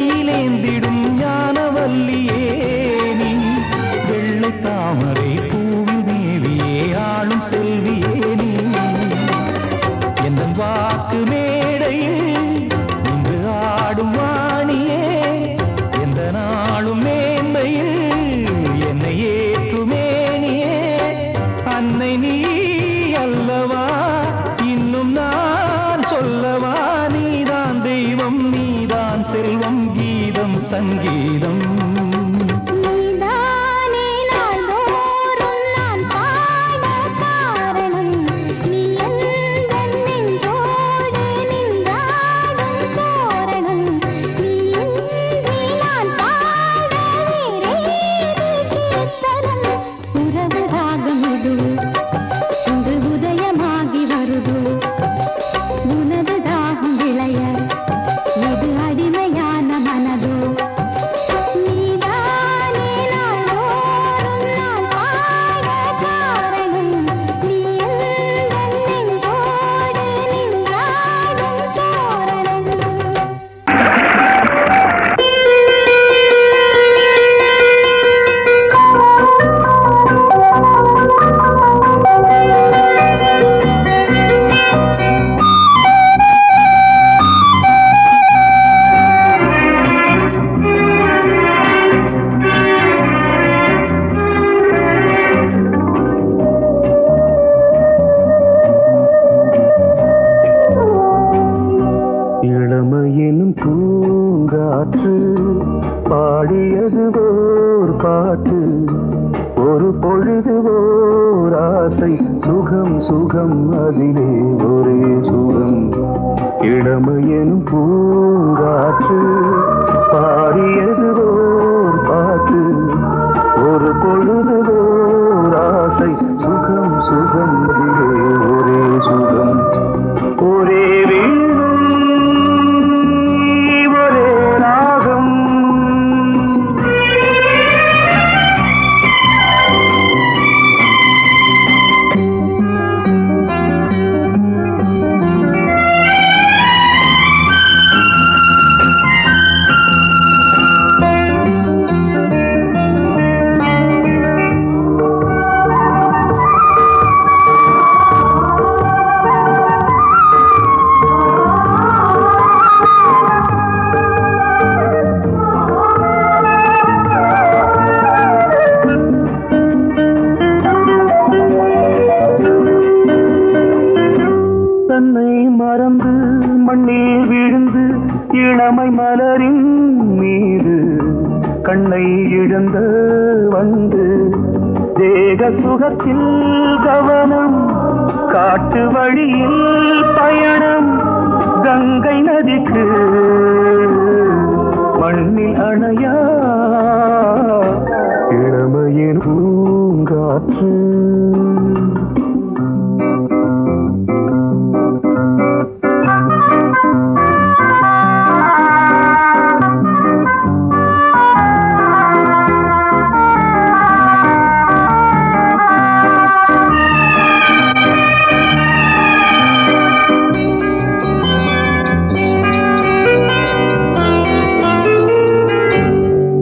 கையிலேந்திடும் ஞானவல்லியே நீ வெள்ளை தாமரை பூவில் மேவியே ஆளும் செல்வியே நீ என் வாக்கு மேடையில் இன்று ஆடும் வாணியே எந்த நாளும் மேன்மையில் என்னை ஏற்றுமேனியே அன்னை நீ அல்லவா இன்னும் நான் சொல்லவா நீதான் தெய்வம் நீதான் செல்வம் கீதம் சங்கீதம் இளமையெனும் பூங்காற்று பாடியது ஓர் பாட்டு ஒரு பொழுது ஓர் ஆசை சுகம் சுகம் அதிலே ஒரே சுகம் இளமையெனும் பூங்காற்று பாடியது ஓர் பாட்டு ஒரு பொழுது ஓர் ஆசை சுகம் சுகம் அதிலே ஒரே சுகம் ஒரே மறந்து மண்ணில் விழுந்து இளமை மலரின் மீது கண்ணை இழந்த வந்து தேக சுகத்தில் கவனம் காட்டு வழியில் பயணம் கங்கை நதிக்கு மண்ணில் அணையா இளமையின் பூங்காற்று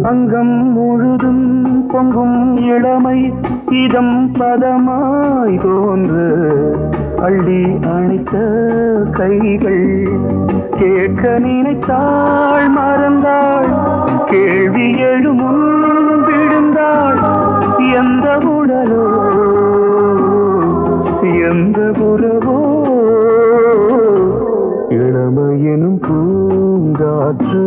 அங்கம் முழுதும் பொங்கும் இளமை இதம் பதமாய் தோன்று அள்ளி அணைத்த கைகள் கேட்க நினைத்தாள் மறந்தாள் கேள்வி எழுமுன் விழுந்தாள் எந்த உடலோ எந்த உறவோ இளமையெனும் பூங்காற்று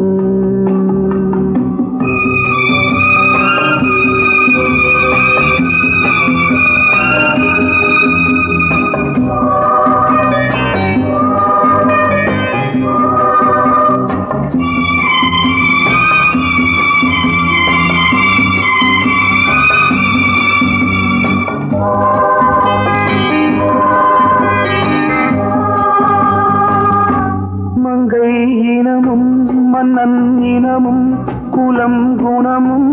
மன்னன் இனமும் குலம் குணமும்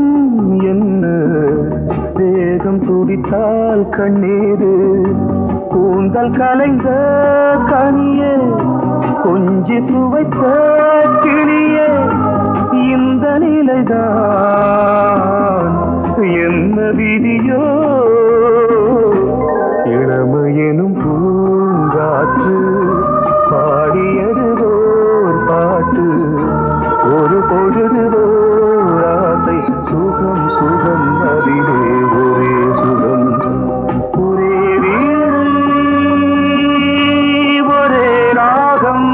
என்ன தேகம் துடித்தால் கண்ணீரு கூந்தல் கலைந்த கனியே கொஞ்சி சுவைத்த கிளியே இந்த நிலைதான் என்ன விதியோ இளமையெனும் பூங்காற்று பாடியது ஓர் பாட்டு ஒரு பொழுது ஓர் ஆசை சுகம் சுகம் அதிலே ஒரே சுகம் ஒரே வீடு ஒரே ராகம்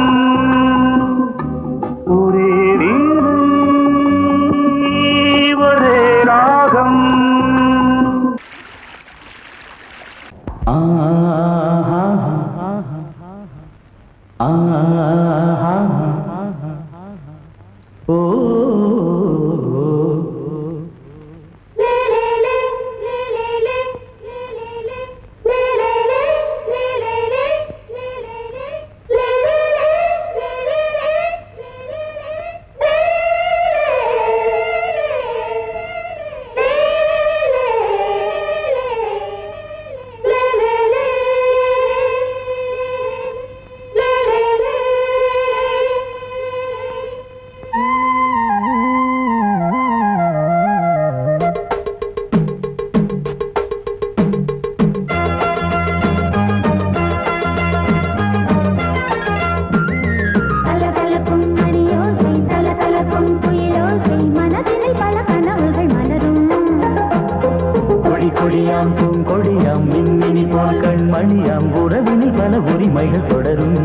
ஒரே வீடு ஒரே ராகம் கொடியாம் மின்மினி போல் கண்மணியாம் உறவினில் பல உரிமைகள் தொடரும்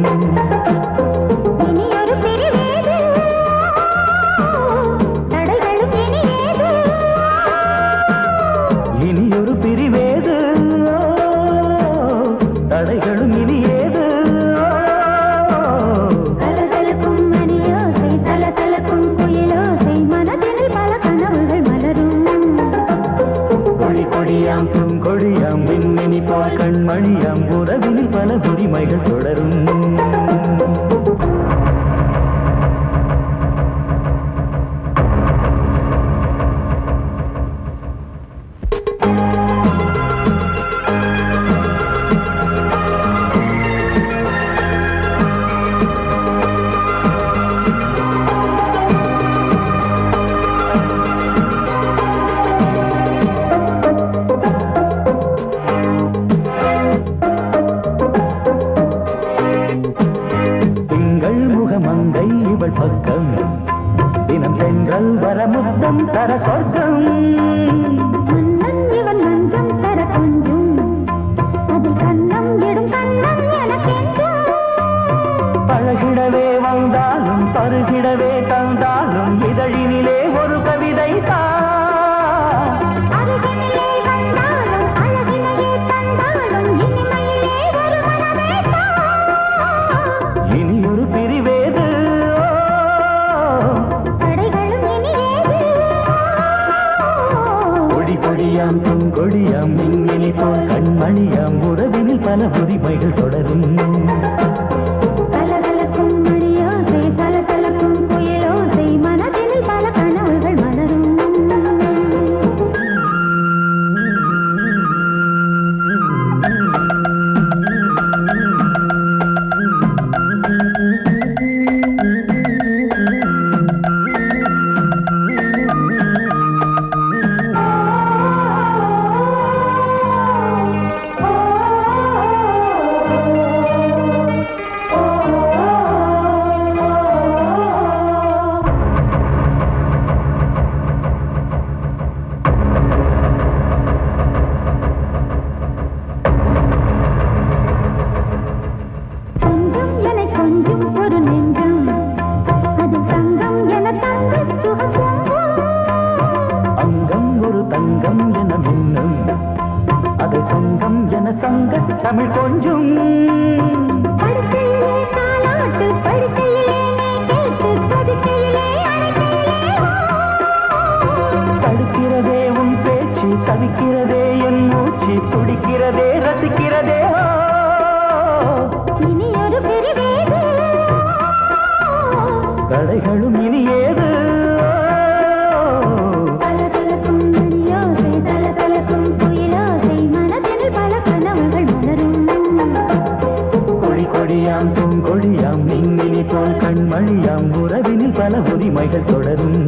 இனியொரு பிரிவேது தடைகளும் இனி ஏது கலகலக்கும் மணியோசை சலசலக்கும் குயிலோசை மனதினில் பல கனவுகள் மலரும் கொடியாம் பூங்கொடியாம் மின்மினி போல் கண்மணியாம் உறவினில் பல உரிமைகள் தொடரும் பக்கம் தினம் சென்றல் வர முத்தம் தர சொர்க்கம் இவன் மஞ்சம் தர கொஞ்சம் அதில் கண்ணம் இடும் கண்ணம் எனக்கென்றும் பழகிடவே வந்தாலும் பருகிடவே தந்தாலும் இதழினிலே ஒரு கவிதை அருகினிலே வந்தாலும் அழகினையே தந்தாலும் இனிமையிலே ஒரு மனமே இனியொரு பிரிவேது கொடியாம் பூங்கொடியாம் மின்மினி போல் கண்மணியாம் உறவினில் பல உரிமைகள் தொடரும் கலகலக்கும் மணியோசை சலசலக்கும் குயிலோசை மனதினில் பல கனவுகள் மலரும் தமிழ் கொஞ்சம் படுக்கையிலே தாலாட்டு படுக்கையிலே கேட்டு படுக்கையிலே தடுக்கிறதே உன் பேச்சு தவிக்கிறதே என் மூச்சு துடிக்கிறதே ரசிக்கிறதே இனி ஒரு பிரிவேது தடைகளும் இனி ஏது கலகலக்கும் மணியோசை சலசலக்கும் குயிலோசை மனதில் பல கனவுகள் மலரும் கொடியாம் பூங்கொடியாம் மின்மினி போல் கண்மணியாம் உறவினில் பல உரிமைகள் தொடரும்.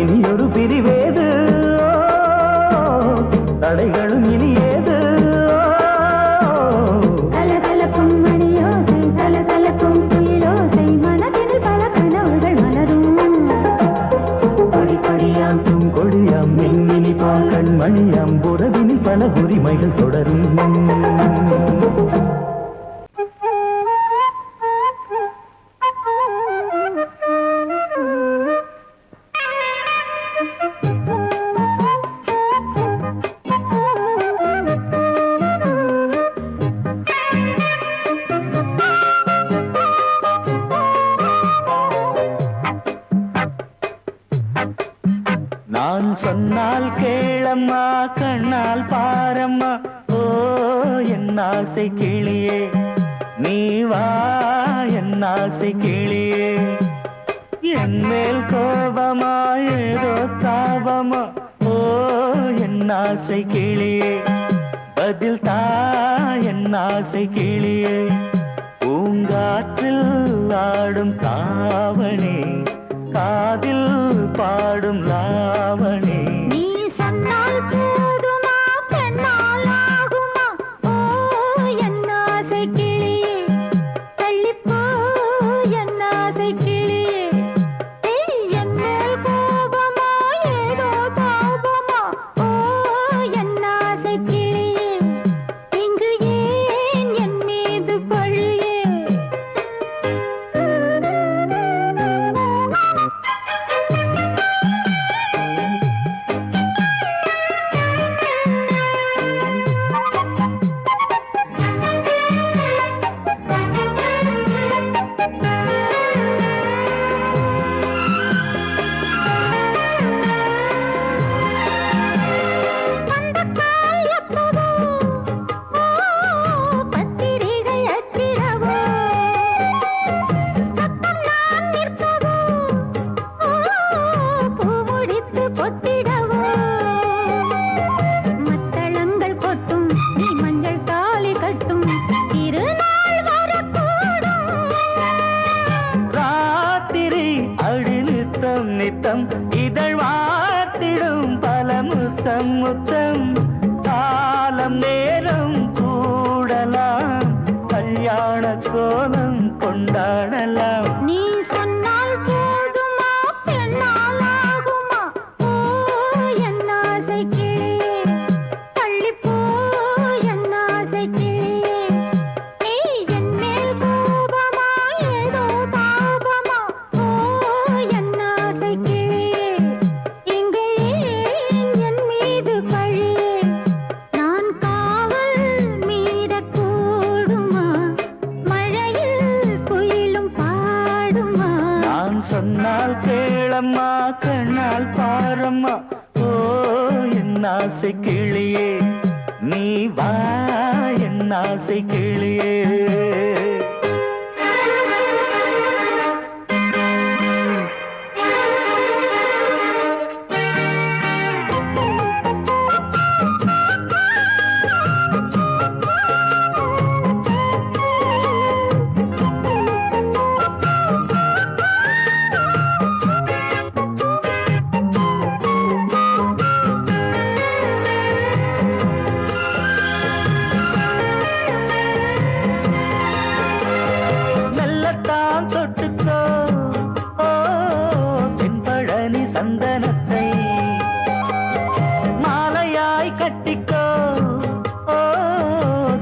இனியொரு பிரிவேது தடைகளும் இனி ஏது. கலகலக்கும் மணியோசை சலசலக்கும் குயிலோசை மனதில் பல கனவுகள் மலரும். கொடி கொடியாம் பூங்கொடியாம் மின்மினி போல் கண்மணியாம் உறவினில் பல உரிமைகள் தொடரும். நான் சொன்னால் கேளம்மா கண்ணால் பாரம்மா ஓ என் ஆசை கிளியே நீ வா என் ஆசை கிளியே. என் மேல் கோபமா ஏதோ தாபமா ஓ என் ஆசை கிளியே பதில் தா என் ஆசை கிளியே. பூங்காற்றில் ஆடும் தாவணி காதில் பாடும் லாவணி. நீ சொன்னால் போதுமா பெண்ணால் ஆகுமா ஓ என் ஆசை கிளியே தள்ளிப்போ என் ஆசை கிளியே. என் மேல் கோபமா ஏதோ தாபமா ஓ என் ஆசை கிளியே இங்கு ஏன் என் மீது பழியே. நித்தம் இதழ் வாத்திடும் பல முத்தம் முத்தம் காலம் நேரம் கூடலாம் கல்யாண கோலம் கொண்டாடலாம். நீ சொன்னால் போதுமா பெண்ணால் ஆகுமா ஓ என் ஆசை கிளியே தள்ளிப்போ என் ஆசை கிளியே. நீ என் மேல் கோபமா ஏதோ தாபமா ஓ என் ஆசை கிளியே இங்கே என் மீது பழியே. நான் காவல் மீறக்கூடுமா மழையில் குயிலும் பாடுமா. நான் சொன்னால் கேளம்மா கண்ணால் பாரம்மா ஓ என் ஆசை கிளியே நீ வா என் ஆசை கிளியே. தொட்டுக்கோ ஓ தென்பழனி சந்தனத்தை மாலையாய் கட்டிக்கோ ஓ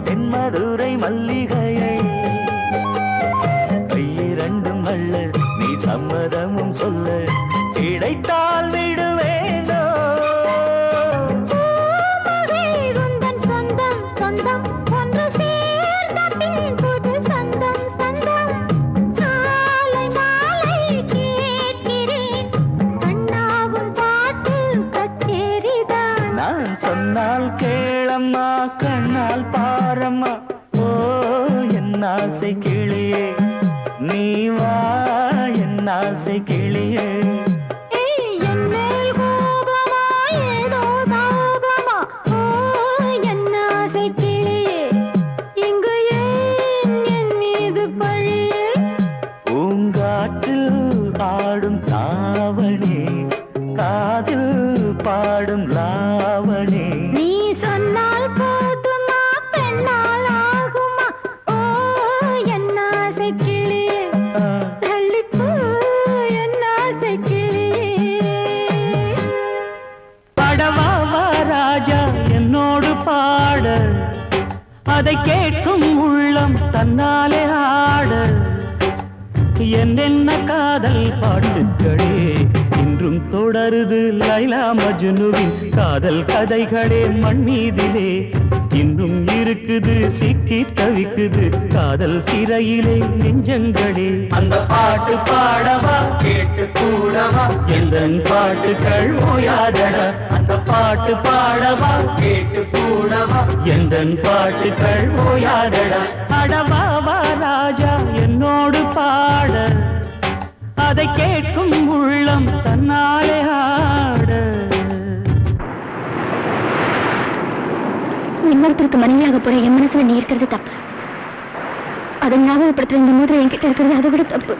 தென்மதுரை மல்லிகையை. கையிரண்டும் அள்ள நீ சம்மதமும் சொல்ல கிடைத்தால் விடுவேனோ. சொந்தம் சொந்தம் ஒன்று சேர்ந்த பின் புது சொந்தம் சொந்தம் காலை மாலை கேட்கிறேன் கண்ணாவும் பாட்டு கச்சேரிதான். நான் சொன்னால் கேளம்மா கண்ணால் பாரம்மா ஓ என் ஆசை கிளியே நீ வா என் ஆசை கிளியே. என் மேல் கோபமா ஏதோ ஆடும் தாவணி காதில் பாடும் லாவணி நீ சொன்னால் போதுமா பெண்ணால் ஆகுமா ஓ என்ன ஆசை கிளியே தள்ளிப்போ என்ன ஆசை கிளியே படவாவா ராஜா என்னோடு பாட அதை கேட்கும் உள்ளம் தன்னாலே ஆட என்னென்ன காதல் பாட்டுக்களே இன்றும் தொடருது லைலா மஜ்னுவின் காதல் கதைகளே மண் மீதிலே இன்னும் இருக்குது சிக்கி தவிக்குது காதல் சிறையிலே நெஞ்சங்களே அந்த பாட்டு பாடவா கேட்டு கூடவா எந்தன் பாட்டுகள் ஓயாதடா அந்த பாட்டு பாடவா கேட்டு கூடவா எந்தன் பாட்டுகள் ஓயாதடா அடவாவா ராஜா என்னோடு பாட அதை கேட்கும் உள்ளம் தன்னாலே ஆட இன்னொருத்தருக்கு மனைவியாக போற என் மனசுல நீ இருக்கிறது தப்பு அதை ஞாபகப்படுத்துற இந்த மூதிரை என்கிட்ட இருக்கிறது அதை விட தப்பு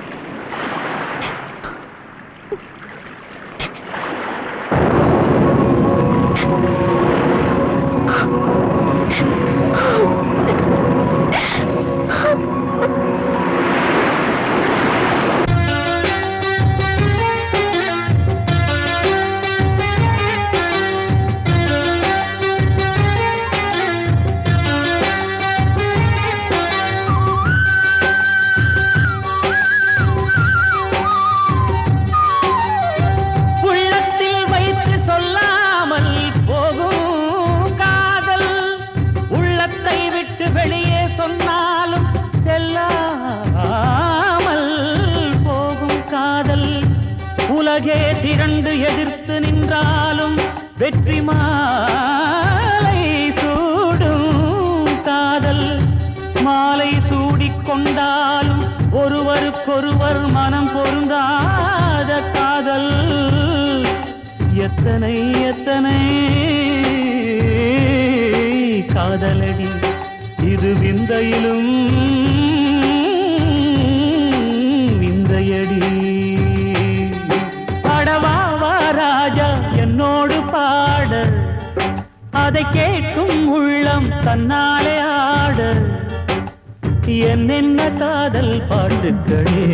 வெளியே சொன்னாலும் செல்லாமல் போகும் காதல் உலகே திரண்டு எதிர்த்து நின்றாலும் வெற்றி மாலை சூடும் காதல் மாலை சூடிக்கொண்டாலும் ஒருவருக்கொருவர் மனம் பொருந்தாத காதல் எத்தனை எத்தனை காதலடி இது விந்தையிலும் விந்தையடி பாடவாவா ராஜா என்னோடு பாட அதை கேட்கும் உள்ளம் தன்னாலே ஆட என்னென்ன காதல் பாட்டுக்களே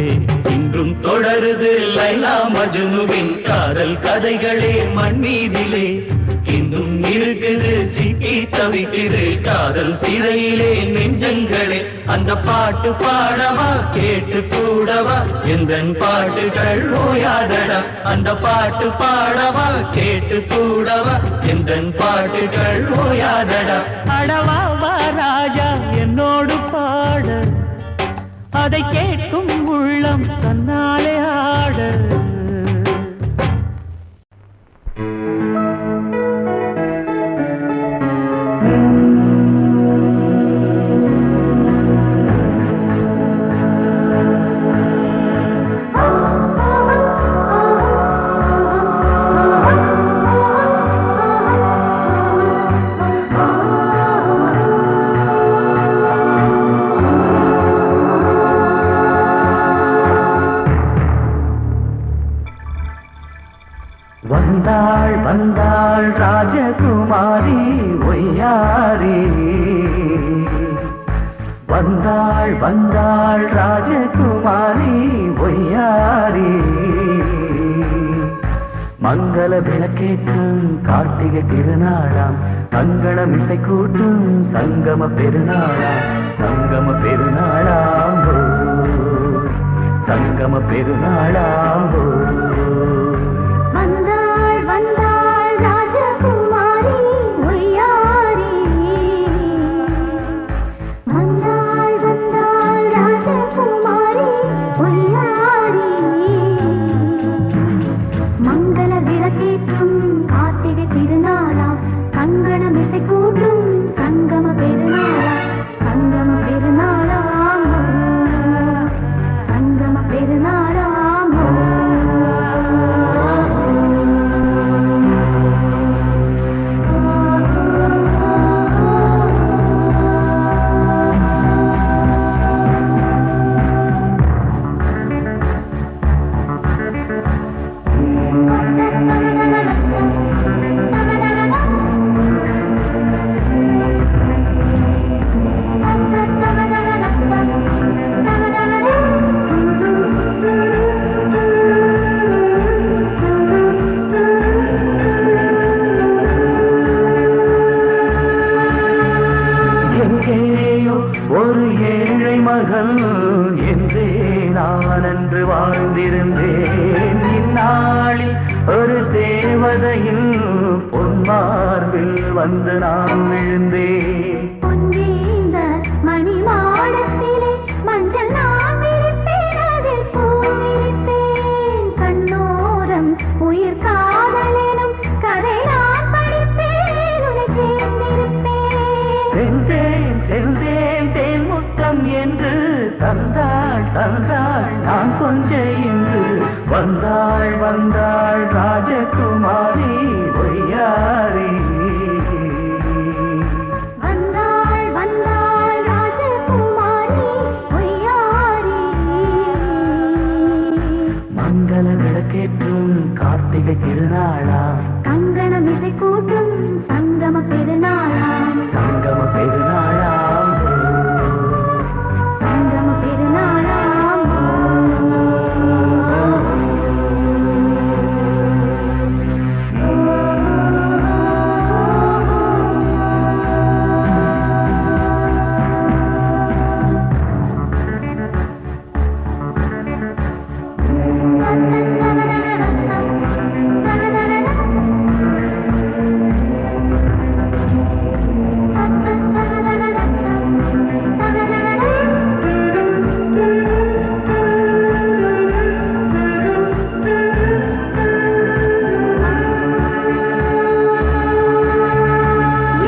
இன்றும் தொடருது லைலா மஜ்னுவின் காதல் கதைகளே மண் மீதிலே இன்னும் இருக்குது சிக்கி தவிக்குது காதல் சிறையிலே நெஞ்சங்களே அந்த பாட்டு பாடவா கேட்டு கூடவா எந்தன் பாட்டுகள் ஓயாதடா அந்த பாட்டு பாடவா கேட்டு கூடவா எந்தன் பாட்டுகள் ஓயாதடா அடவாவா ராஜா என்னோடு பாட அதை கேட்கும் உள்ளம் தன்னாலே ஆட வந்தாள் வந்தாள் ராஜகுமாரி ஒய்யாரி வந்தாள் வந்தாள் ராஜகுமாரி ஒய்யாரி மங்கள விளக்கேற்றும் கார்த்திகை திருநாளாம் மங்களம் இசை கூட்டும் சங்கம பெருநாளாம் சங்கம பெருநாளாம் பெருநாளாம் தேவதையில் பொன்மார்பில் வந்து நான் விழுந்தேன். பொன்னேந்த மணி மாடத்திலே மஞ்சள் நான் விரிப்பேன், அதில் பூ விரிப்பேன். கண்ணோரம் உயிர் காதலெனும் கதை நான் படிப்பேன், உன்னை சேர்ந்திருப்பேன். சென்றேன் சென்றேன் தேன் முத்தம் என்று தந்தாள் தந்தாள் நான் கொஞ்ச இன்று வந்தாள் வந்தாள் ராஜகுமாரி ஒய்யாரி. வந்தாள் வந்தாள் ராஜகுமாரி ஒய்யாரி. மங்கள விளக்கேற்றும் கார்த்திகை திருநாளா, கங்கணம் இசை கூட்டும் சங்கம பெருநாளாம். சங்கம பெருநாளாம் சங்கம பெருநாளாம்.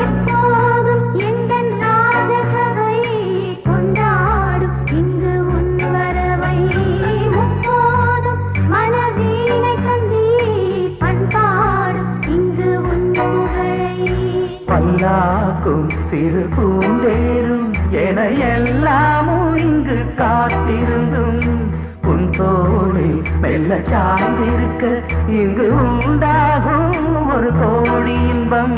எப்போதும் எந்தன் ராஜசபை கொண்டாடும் இங்கு உன் வரவை. முப்போதும் மனவீணை தந்தி பண்பாடும் இங்கு உன் புகழை. பல்லாக்கும் சிறு பூந்தேரும் என எல்லாமும் இங்கு காத்திருந்தும் உன் தோளில் மெல்ல சாய்ந்திருக்க இங்கு உண்டாகும் ஒரு கோடி இன்பம்.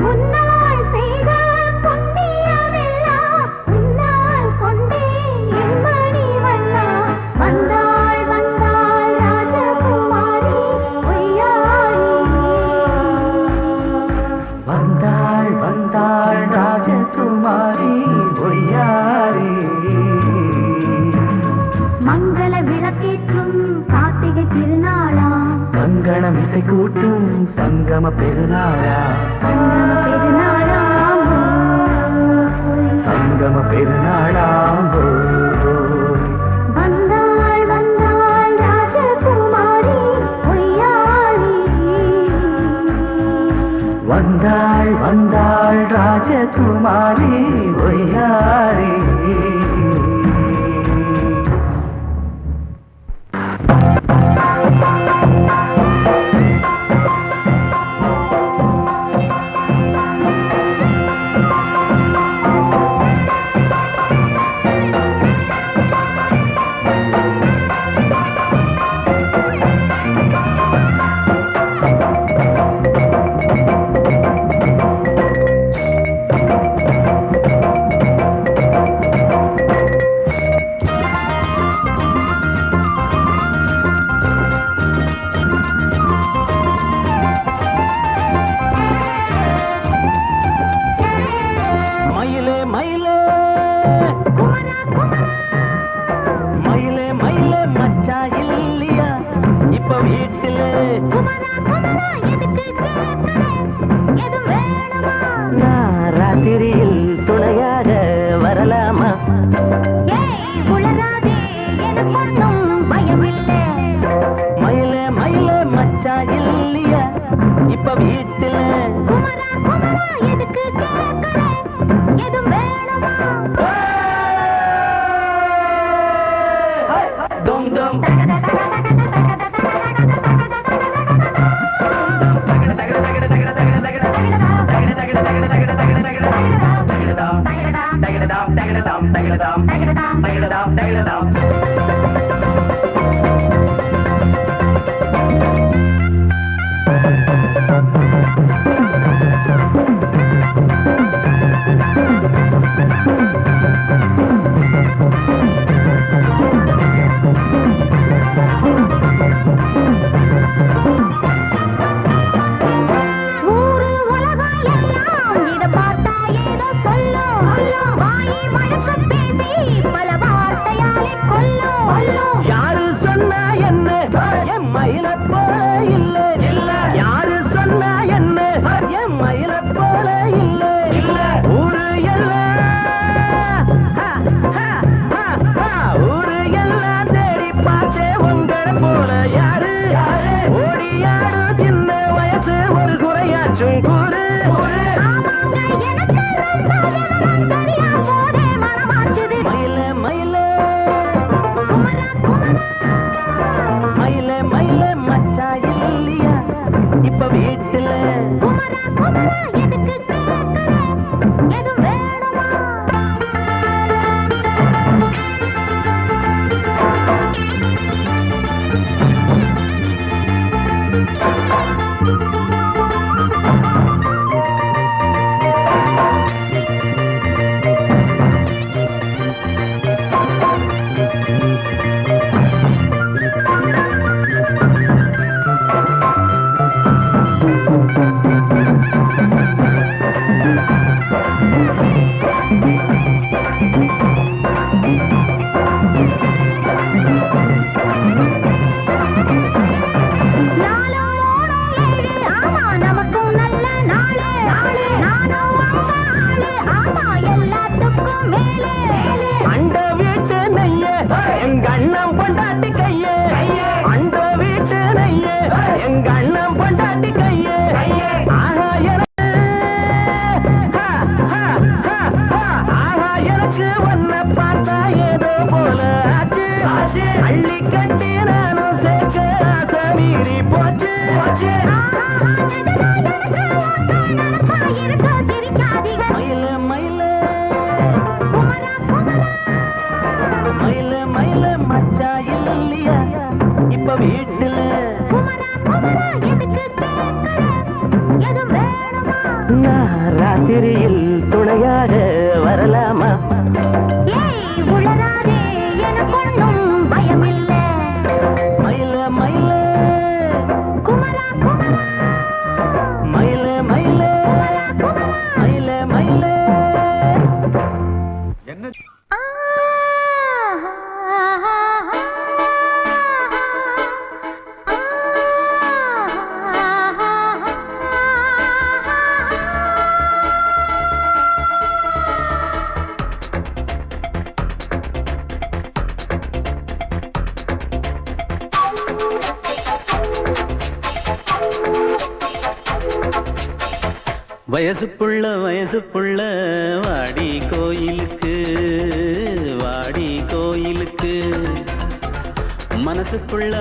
முன்னால் செய்த புண்ணியமெல்லாம் உன்னால் கொண்டேன் என் மணி வண்ணா. வந்தாள் வந்தாள் ராஜகுமாரி ஒய்யாரி. வந்தாள் வந்தாள் ராஜகுமாரி ஒய்யாரி. மங்கள விளக்கேற்றும் கார்த்திகை திருநாளாம். கங்கணம் இசை கூட்டும் சங்கம பெருநாளா, சங்கம பெருநாளாம். சங்கம பெருநாளாம் வந்தாள் வந்தாள் ராஜகுமாரி ஒய்யாரி. வந்தாள் வந்தாள் ராஜகுமாரி ஒய்யாரி. மயிலே மயிலே மயிலே மயிலே மச்சா இல்லையா இப்ப வீட்டில நான் ராத்திரியில் துணையாக வரலாமா? மயிலே மயிலே மச்சா இல்லையா இப்ப வீட்டில dum dum ஏதாச்சும் கூறு மயில மயில மயில மயில மச்சா இல்லையா இப்ப வீட்டுல ராத்திரியில் துணையாக வரலாமா பயமில்லை மயில மயில குமரா குமரா மயில மயில மயில மயில என்ன வயசு புள்ள வாடி கோயிலுக்கு மனசுக்குள்ள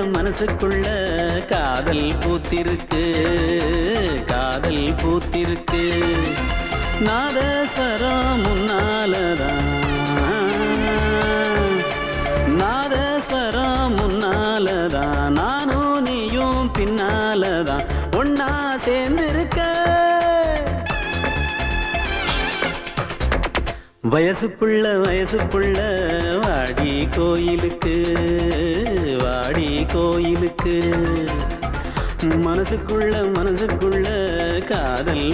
காதல் பூத்திருக்கு நாதஸ்வரம் முன்னாலதான் நானும் நீயும் பின்னாலதான் ஒன்னா சேர்ந்திருக்க வயசு புள்ள வாடி கோயிலுக்கு மனசுக்குள்ள காதல்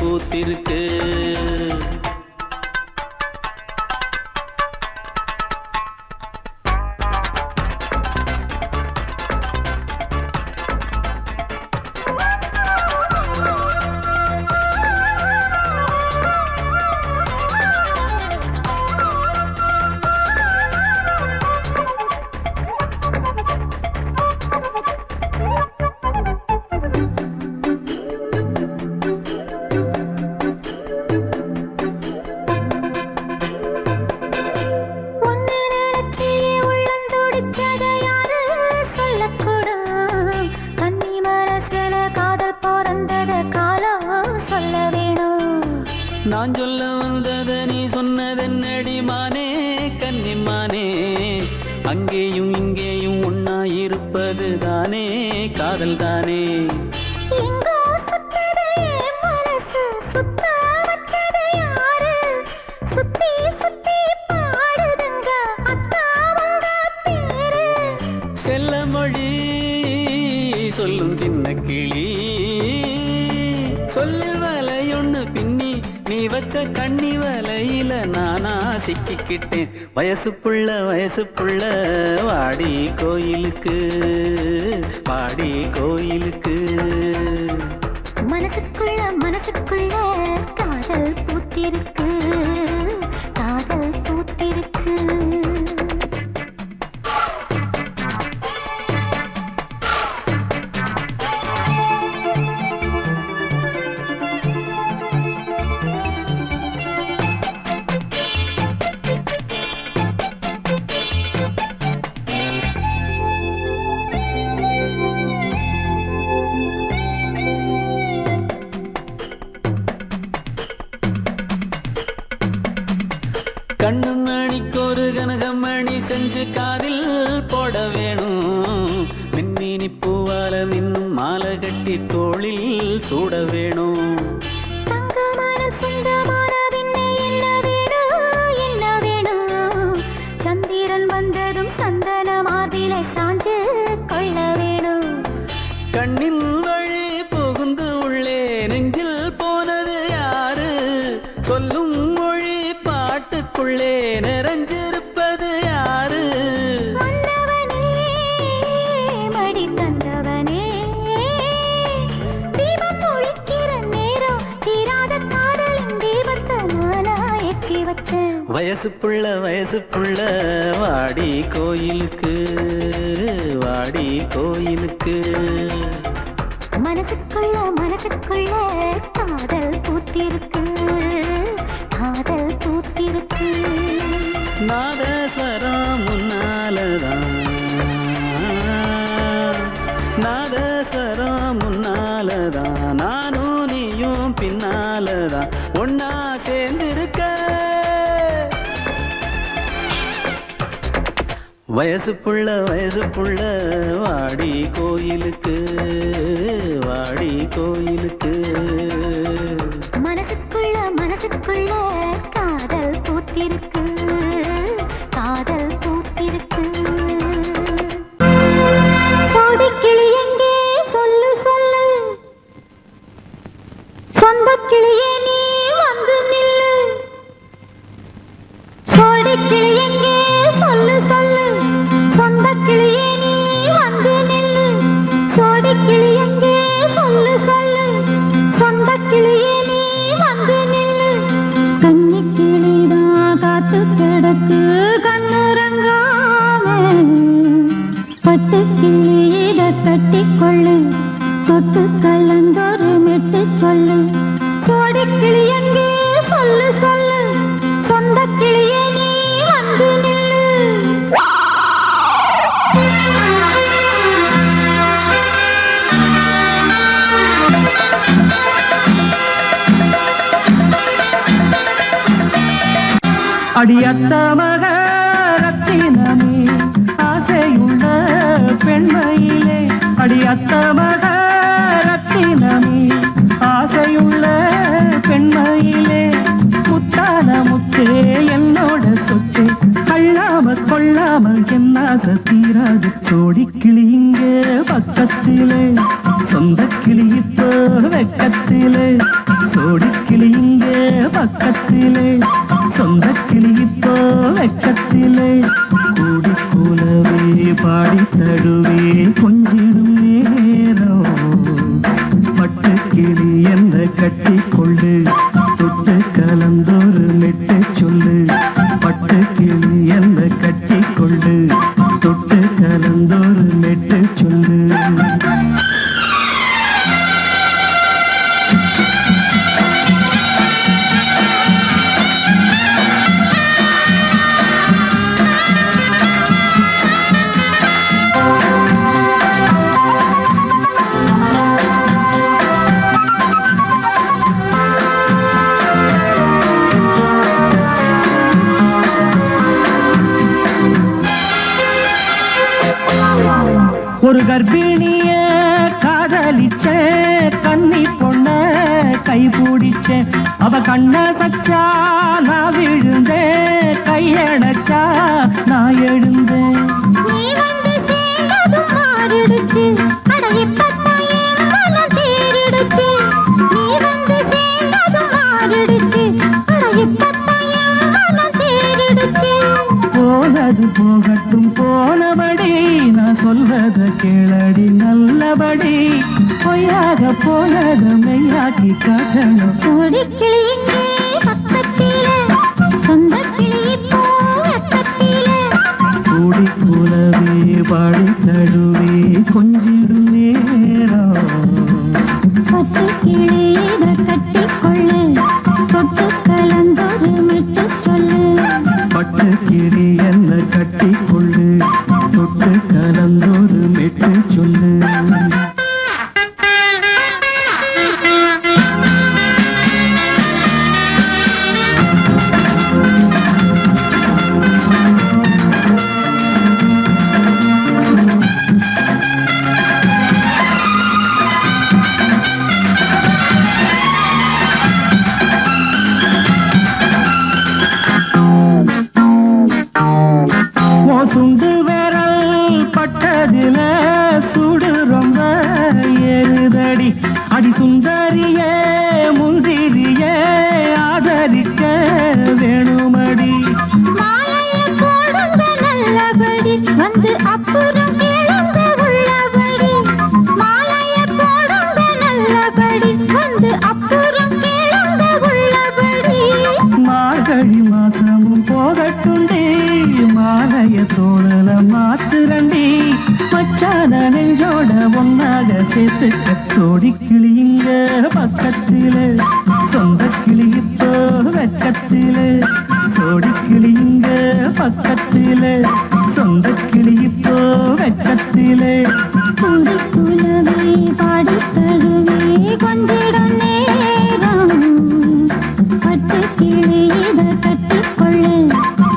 பூத்திருக்கு நான் சொல்ல வந்தத நீ சொன்னதென்னடி மானே கன்னிமானே அங்கேயும் இங்கேயும் ஒன்னா இருப்பது தானே காதல் தானே செல்ல மொழி சொல்லும் சின்ன கிளி சொல்லில் வலையொன்னு பின்னி நீ வச்ச கண்ணி வலையில நானா சிக்கிக்கிட்டேன் வயசு புள்ள வாடி கோயிலுக்கு மனசுக்குள்ள காதல் பூத்திருக்கு காதில் போட வேணும் மின்மினி பூவால மின்னும் மாலை கட்டி தோளில் சூட வேணும் தங்கமான சுந்தரமான விண்ணை என்ன வேணும் என்ன வேணும் சந்திரன் வந்ததும் சந்தன மார்பிலை சாஞ்சு கொள்ள வேணும் கண்ணின் வழி புகுந்து உள்ளே நெஞ்சில் போனது யாரு சொல்லும் மொழி பாட்டுக்குள்ளே நிறைஞ்சிருப்பது யாரு மன்னவனே மடி தந்தவனே தீபம் ஒழிக்கிற நேரம் தீராத காதலின் தீபத்தை நானா ஏற்றி வச்சேன் வயசு புள்ள வாடி கோயிலுக்கு வாடி கோயிலுக்கு மனசுக்குள்ள காதல் பூத்திருக்கு காதல் பூத்திருக்கு நாதஸ்வரம் முன்னாலதான் நானும் நீயும் பின்னாலதான் ஒன்னா சேர்ந்திருக்க வயசு புள்ள வாடி கோயிலுக்கு வாடி கோயிலுக்கு மனசுக்குள்ள காதல் பூத்திருக்கு காதல் பூத்திருக்கு கோடிக்கிளி எங்கே சொல்லு சொல்லு சொந்த கிளியே நீ வந்து நில்லு கோடிக்கிளி எங்கே சொல்லு சொல்லு சொந்த கிளியே நீ வந்து நில்லு கோடிக்கிளி எங்கே சொல்லு சொல்லு சொந்த கிளியே நீ வந்து நில்லு கன்னி கிளிதான் காத்து கிடக்கு கண்ணுறங்காம பட்டு கிளி இத கட்டிக்கொள்ளு தொட்டு கலந்தொரு மெட்டு சொல்லு கோடிக்கிளி எங்கே சொல்லு சொல்லு சொந்த கிளியே நீ வந்து நில்லு அடியத்த மக ரத்தினமே ஆசையுள்ள பெண்மையிலே அடியத்த மக ரத்தினமே ஆசையுள்ள பெண்மையிலே முத்தான முத்தே என்னோட சொத்து அள்ளாம கொள்ளாம என்ன சத்தீராது சோடி கிளி இங்கே பக்கத்திலே சொந்த கிளி இப்போ வெக்கத்திலே சோடி கிளி இங்கே பக்கத்திலே சொந்த கிளி இப்போ வெக்கத்திலே கூடி கூலவே பாடி தடுவே கொஞ்சிடும் நேரம் பட்டு கிளி என்ன கட்டி கொள்ளு தொட்டு கலந்தொரு மெட்டு சொல்லு பட்டு கிளி என்ன கட்டி கொள்ளு தொட்டு கலந்தொரு மெட்டு சொல்லு ஒரு கர்ப்பிணிய காதலிச்ச கன்னி பொண்ண கை பிடிச்ச அவ கண்ண சச்சா நான் விழுந்தேன் கையடைச்சா நான் எழுந்தேன் நீ வந்து சேர்ந்ததும் மாறிடுச்சு அட இப்பத்தான் என் மனம் தேறிடுச்சு நீ வந்து சேர்ந்ததும் மாறிடுச்சு அட இப்பத்தான் என் மனம் தேறிடுச்சு போனது போகட்டும் போனபடி நான் சொல்றத கேளடி நல்லபடி பொய்யாக போனத மெய்யாக்கி காட்டணும் கோடிக்கிளி இங்கே பக்கத்திலே சொந்த கிளி இப்போ வெக்கத்திலே கூடி கூலவே பாடி தடுவே கொஞ்சிடும் நேரம் பட்டு கிளி இத கட்டிக்கொள்ளு தொட்டு கலந்தொரு மெட்டு சொல்லு பட்டு கிளி என்ன கட்டி கொள்ளு தொட்டு கலந்தொரு மெட்டு சொல்லு மனதில சுடு ரொம்ப ஏறுதடி அடி சுந்தரியே முந்திரியே ஆதரிக்க வேணுமடி மாலையை போடுங்க நல்லபடி வந்து அப்புறம் கேளுங்க உள்ளபடி மாலையை போடுங்க நல்லபடி வந்து அப்புறம் கேளுங்க உள்ளபடி மார்கழி மாசமும் போகட்டுண்டி மாலைய தோழல மாத்துரண்டி மச்சான நெஞ்சோட ஒன்னாக சேர்த்துக்க சோடி கிளியுங்க பக்கத்தில சொந்த கிளி இப்போ வெக்கத்தில சோடி கிளியுங்க பக்கத்தில சொந்த கிளி இப்போ வெக்கத்தில குந்தி குலவை பாடி தழுவே கொஞ்சிடம் நேரம் பட்டு கிளி இத கட்டிக்கொள்ளு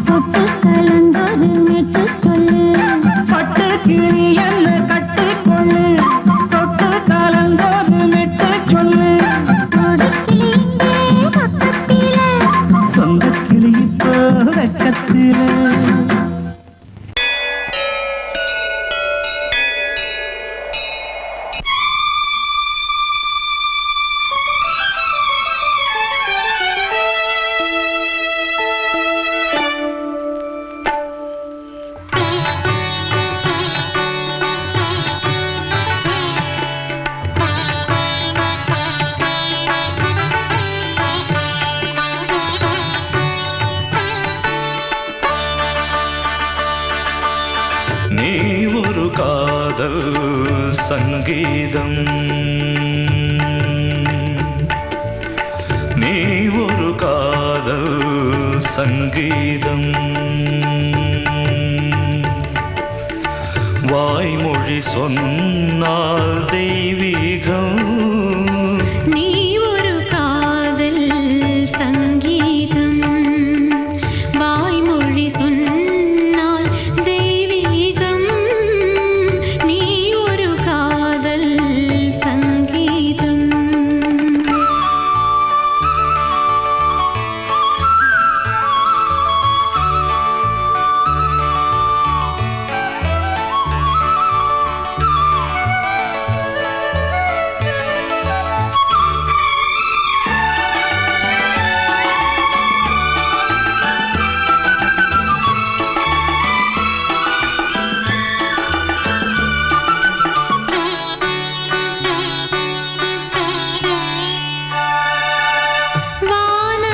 தொட்டு கலந்தொரு மெட்டு சொல்லு பட்டு கிளி என்ன கட்டிக்கொள்ளு தொட்டு கலந்தோடு மெட்டு சொல்லு சோடி கிளி இங்கே பக்கத்தில சொந்த கிளி இப்போ வெக்கத்தில நீ ஒரு காதல் சங்கீதம் நீ ஒரு காதல் சங்கீதம் வாய்மொழி சொன்னால் தெய்வீகம் நீ ஒரு காதல் சங்கீதம் வாய்மொழி சொன்னால் தெய்வீகம் நீ ஒரு காதல் சங்கீதம்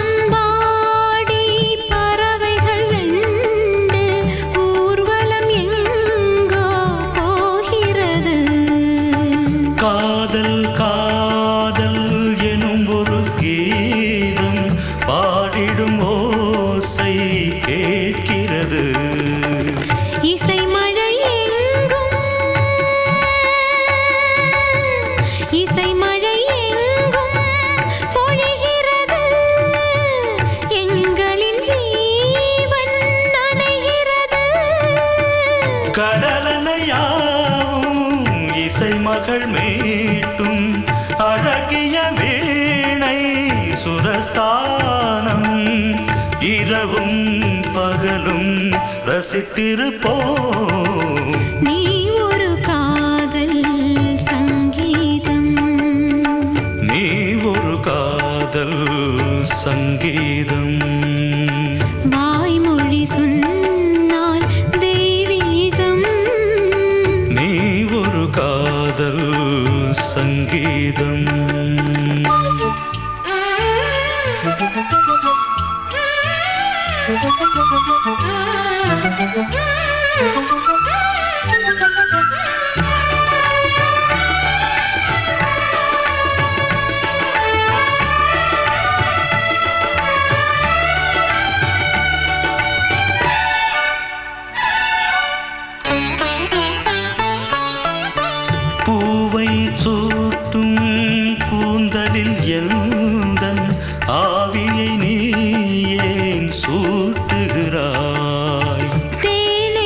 வானம்பாடி பறவைகள் வெண்டு ஊர்வலம் எங்கோ போகிறது காதல் காதல் எனும் ஒரு கீதம் பாடிடும் ஓசை கேட்கிறது இசை மழை எங்கும் இசை மழை எங்கும் பொழிகிறது எங்களின் ஜீவன் நனைகிறது கடலனையாவும் இசை மகள் மீட்டும் அழகிய வீணை சுரஸ்தானம் இரவும் பகலும் ரசித்திருப்போம் நீ ஒரு காதல் சங்கீதம் நீ ஒரு காதல் சங்கீதம் வாய்மொழி சொன்னால் தெய்வீகம் நீ ஒரு காதல் சங்கீதம் பூவை சூட்டும் கூந்தலில் எந்தன் ஆவியை நீ ஏன் சூட்டுகிறாய் தேனை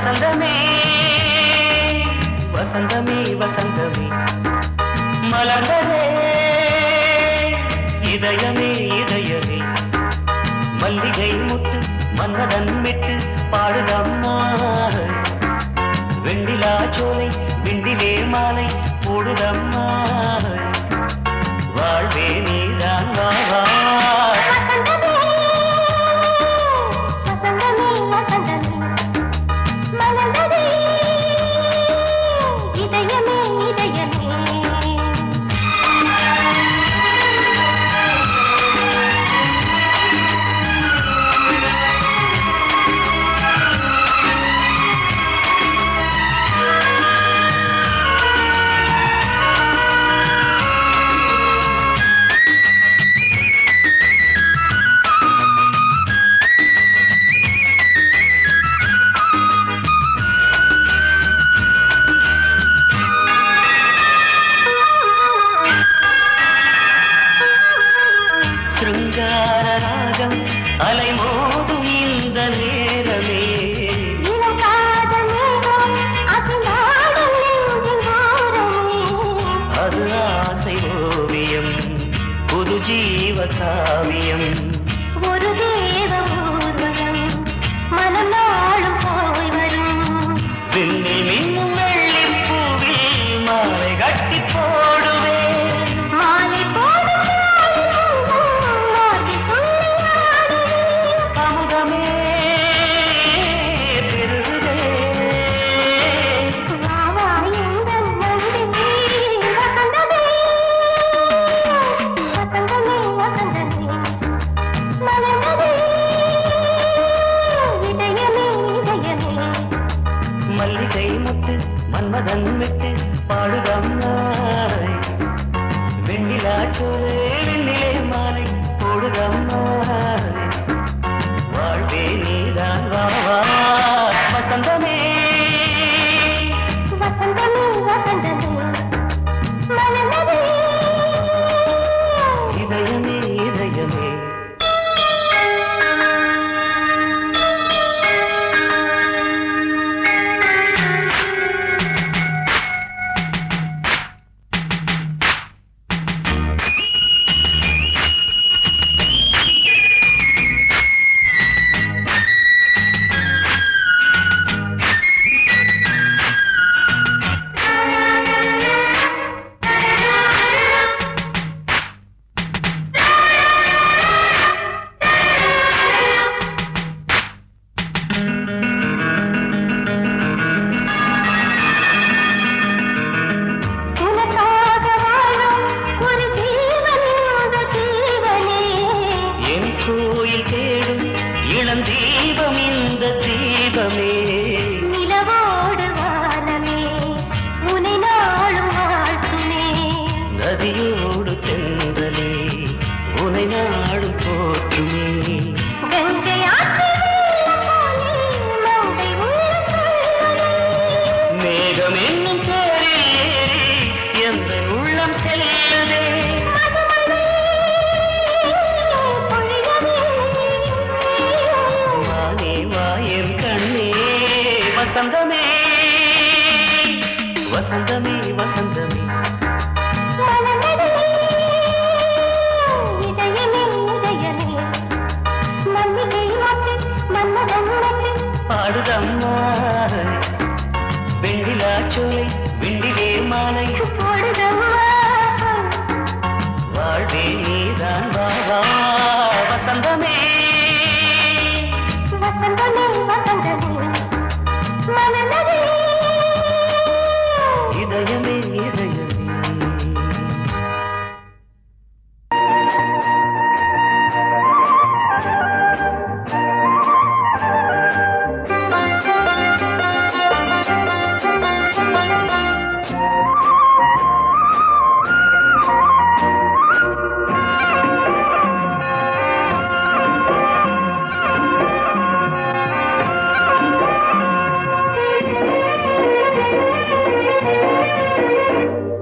வசந்தமே வசந்தமே வசந்தமே மலர்ந்ததே இதயமே இதயமே மல்லிகை முத்து மன்னதன் விட்டு பாடுதம்மா வெண்ணிலா சோலை விண்டிலே மாலை போடுதம்மா வாழ்வே நீதான் வா வா அலைமோதும் இந்த நேரமே அது ஆசை ஓவியம் புது ஜீவ காவியம் ஒரு தேவ ஊர்வலம் மனம் நாளும் போய் வரும் விண்ணில் மின்னும் வெள்ளிப்பூவில் மாலை கட்டி போடுவேன் மாலை போடும் மன்மதன் விட்டு பாடுதம்மாய் வெண்ணிலா சோலை வெண்ணிலே மாலை போடுதம்மாய் வாழ்வே நீதான் வா வா வசந்தமே வசந்தமே வசந்தமே மலர்ந்ததே இதயமே இதயமே தீபம் இந்த தீபமே நிலவோடு வானமே உனை நாளும் வாழ்த்துமே நதியோடு தென்றலே உனை நாடும் போற்றுமே கங்கை மேகம் என்னும் தேரில் ஏறி எந்த உள்ளம் செல்லுதே வசந்தமே வசந்தமே வசந்தமே இதயமே இதயமே மல்லிகை மட்டு மன்மதன் மட்டு பாடுதம்மா வெண்ணிலா சோலை விண்டிலே மாலை போடுதம்மா வாழ்வே நீதான் வா வா வசந்தமே வசந்தமே வசந்தமே மலர்ந்ததே இதயமே இதயமே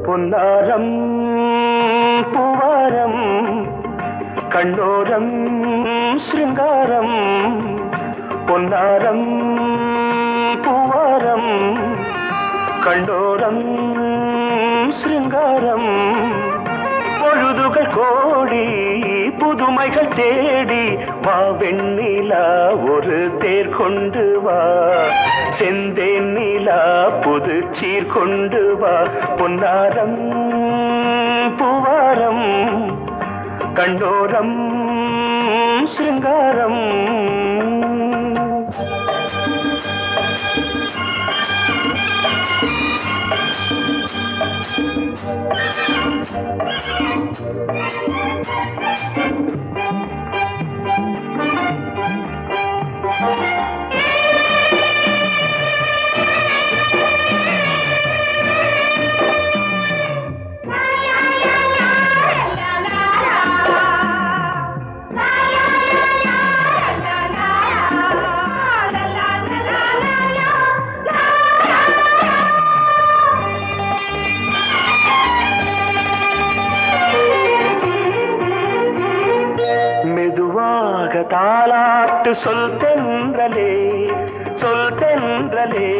பொன்னாரம் பூவாரம் கண்ணோரம் சிருங்காரம் பொன்னாரம் பூவாரம் கண்டோரம் சிருங்காரம் பொழுதுகள் கோடி புதுமைகள் தேடி வா வெண்ணிலா ஒரு தேர் கொண்டு வா செந்தேன் நிலா புது சீர் கொண்டு வா பொன்னாரம் பூவாரம் கண்டோரம் சிருங்காரம் தாலாட்டு சொல் தென்றலே சொல் தென்றலே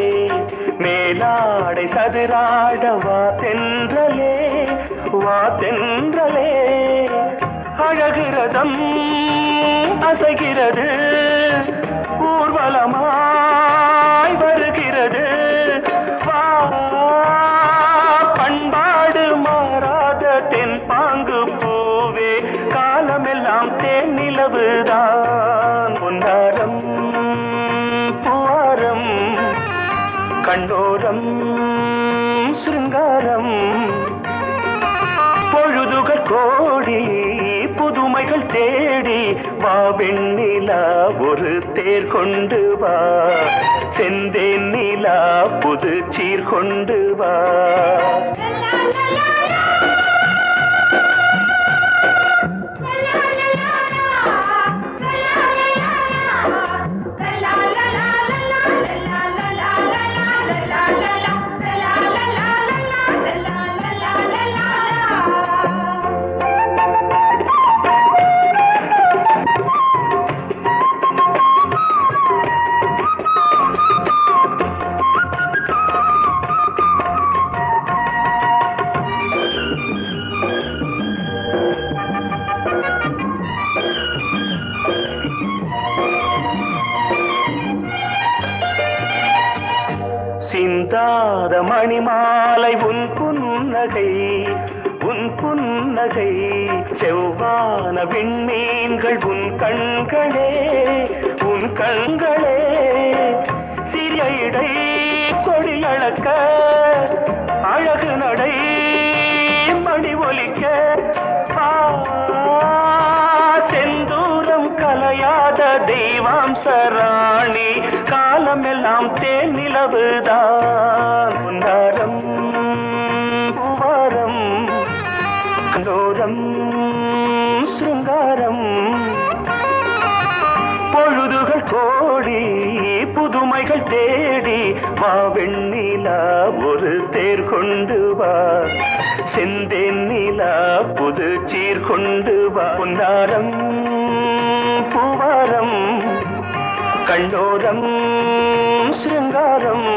மேலாடை சதுராட வா தென்றலே வா தென்றலே அழகிறதம் அசைகிறது ஊர்வலமாய் வருகிறது வா பண்பாடு மாறாத தென் பாங்கு பூவே காலமெல்லாம் தேன் நிலவுதான் பொன்னாரம் பூவாரம் கண்டோரம் சிருங்காரம் பொழுதுகள் கோடி புதுமைகள் தேடி வா வெண்ணிலா ஒரு தேர் கொண்டு வா செந்தேன் நிலா புது சீர் கொண்டு வா சிந்தாத மணிமாலை உன் புன்னகை உன் புன்னகை செவ்வான விண்மீன்கள் உன் கண்களே உன் கண்களே சிறிய இடை கொடியளக்க அழகு நடை மணி ஒலிக்க செந்தூரம் கலையாத தெய்வாம்சராணி காலமெல்லாம் தேன் நிலவுதான் பொன்னாரம் பூவாரம் கண்டோரம் சிருங்காரம் பொழுதுகள் கோடி புதுமைகள் தேடி வா வெண்ணிலா ஒரு தேர் கொண்டு வா செந்தேன் நிலா புது சீர் கொண்டு வா பொன்னாரம் பூவாரம் கண்டோரம் சிருங்காரம்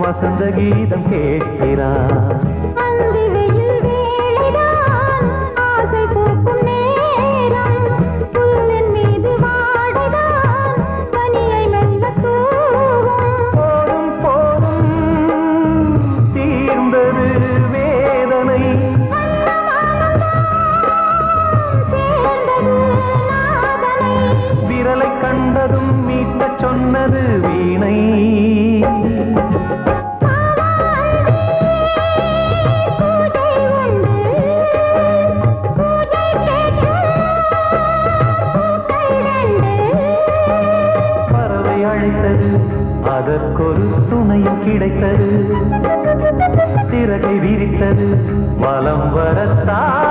வசந்த கீதம் கேட்கிறார். அந்தி வெயில் வேளைதான் ஆசை பூக்கும் நேரம், புல்லின் மீது வாடைதான் பனியை மெல்ல தூவும். போதும் போதும் தீர்ந்தது வேதனை, சேர்ந்தது நாதனை. விரலை கண்டதும் மீட்டச் சொன்னது வீணை. பறவை அழைத்தது, அதற்கொரு துணையும் கிடைத்தது. சிறகை விரித்தது, வலம் வரத்தான்.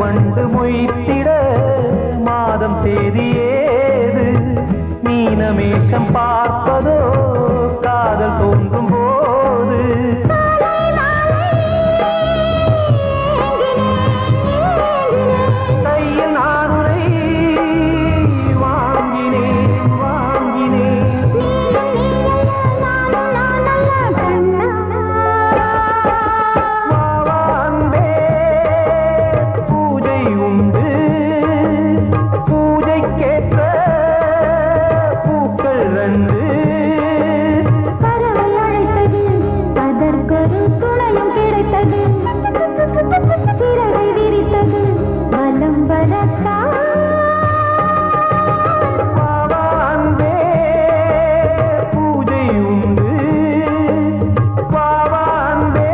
வண்டு மொய்த்திட மாதம் தேதி ஏது? மீனமேஷம் பார்ப்பதோ காதல் தோன்றும் போது. கையில் நானுரை வாங்கினேன் வாங்கினேன். சிறகை விரித்தது, வலம் வரத்தான். பூஜை உண்டு பாவாந்தே.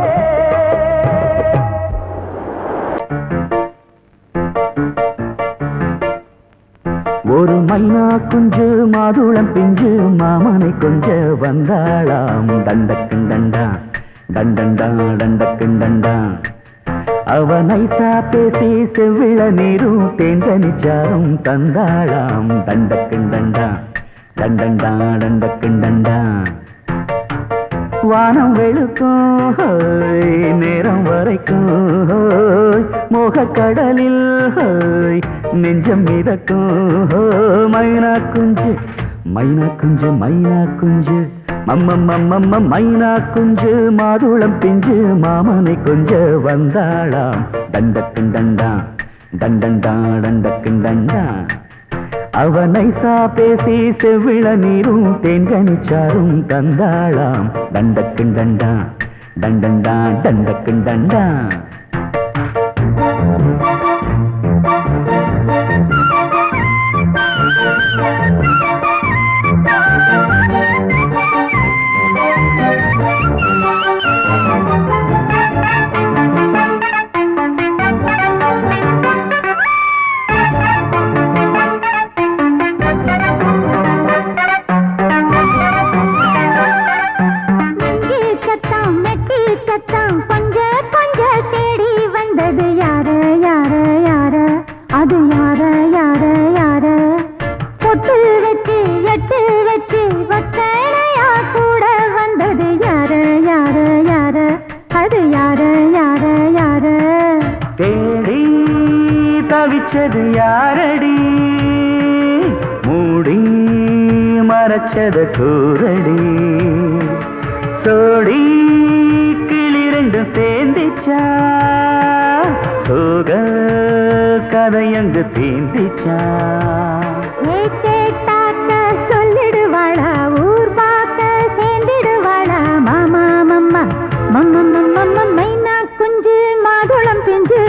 ஒரு மைனா குஞ்சு மாதுளம் பிஞ்சு மாமனை கொஞ்ச வந்தாளாம். தண்டக்குண்டண்டா டண்டண்டா டண்டக்குண்டண்டா. அவனை பேசி செவ்விள நீரும் தேந்தனிச்சாரும் தந்தாளாம். தண்டக்குண்டண்டா டண்டண்டா டண்டக்குண்டண்டா. வானம் வெளுக்கும் நேரம் வரைக்கும் மோகக்கடலில் நெஞ்சம் மிதக்கும். மைனா குஞ்சு மைனா குஞ்சு மைனா குஞ்சு மம்மம்மம்மம்ம மைனா குஞ்சு மாதுளம் பிஞ்சு மாமனை கொஞ்ச வந்தாளாம். தண்டக்குண்டண்டா டண்டண்டா டண்டக்குண்டண்டா. அவனை பேசி செவ்விள நீரும் தேன்கனிச்சாரும் தந்தாளாம். தண்டக்குண்டண்டா டண்டண்டா டண்டக்குண்டண்டா. தவிச்சது யாரடி மூடி மறைச்சத கூரடி. சோடி கிளி ரெண்டு சேர்ந்திச்சா சோக கதையங்கு தீந்திச்சா. கேட்டாக்க சொல்லிடுவாளா ஊர் பார்க்க சேர்ந்திடுவாளா. மாமா மம்மா மம்ம மம்ம மைனா குஞ்சு மாதுளம் செஞ்சு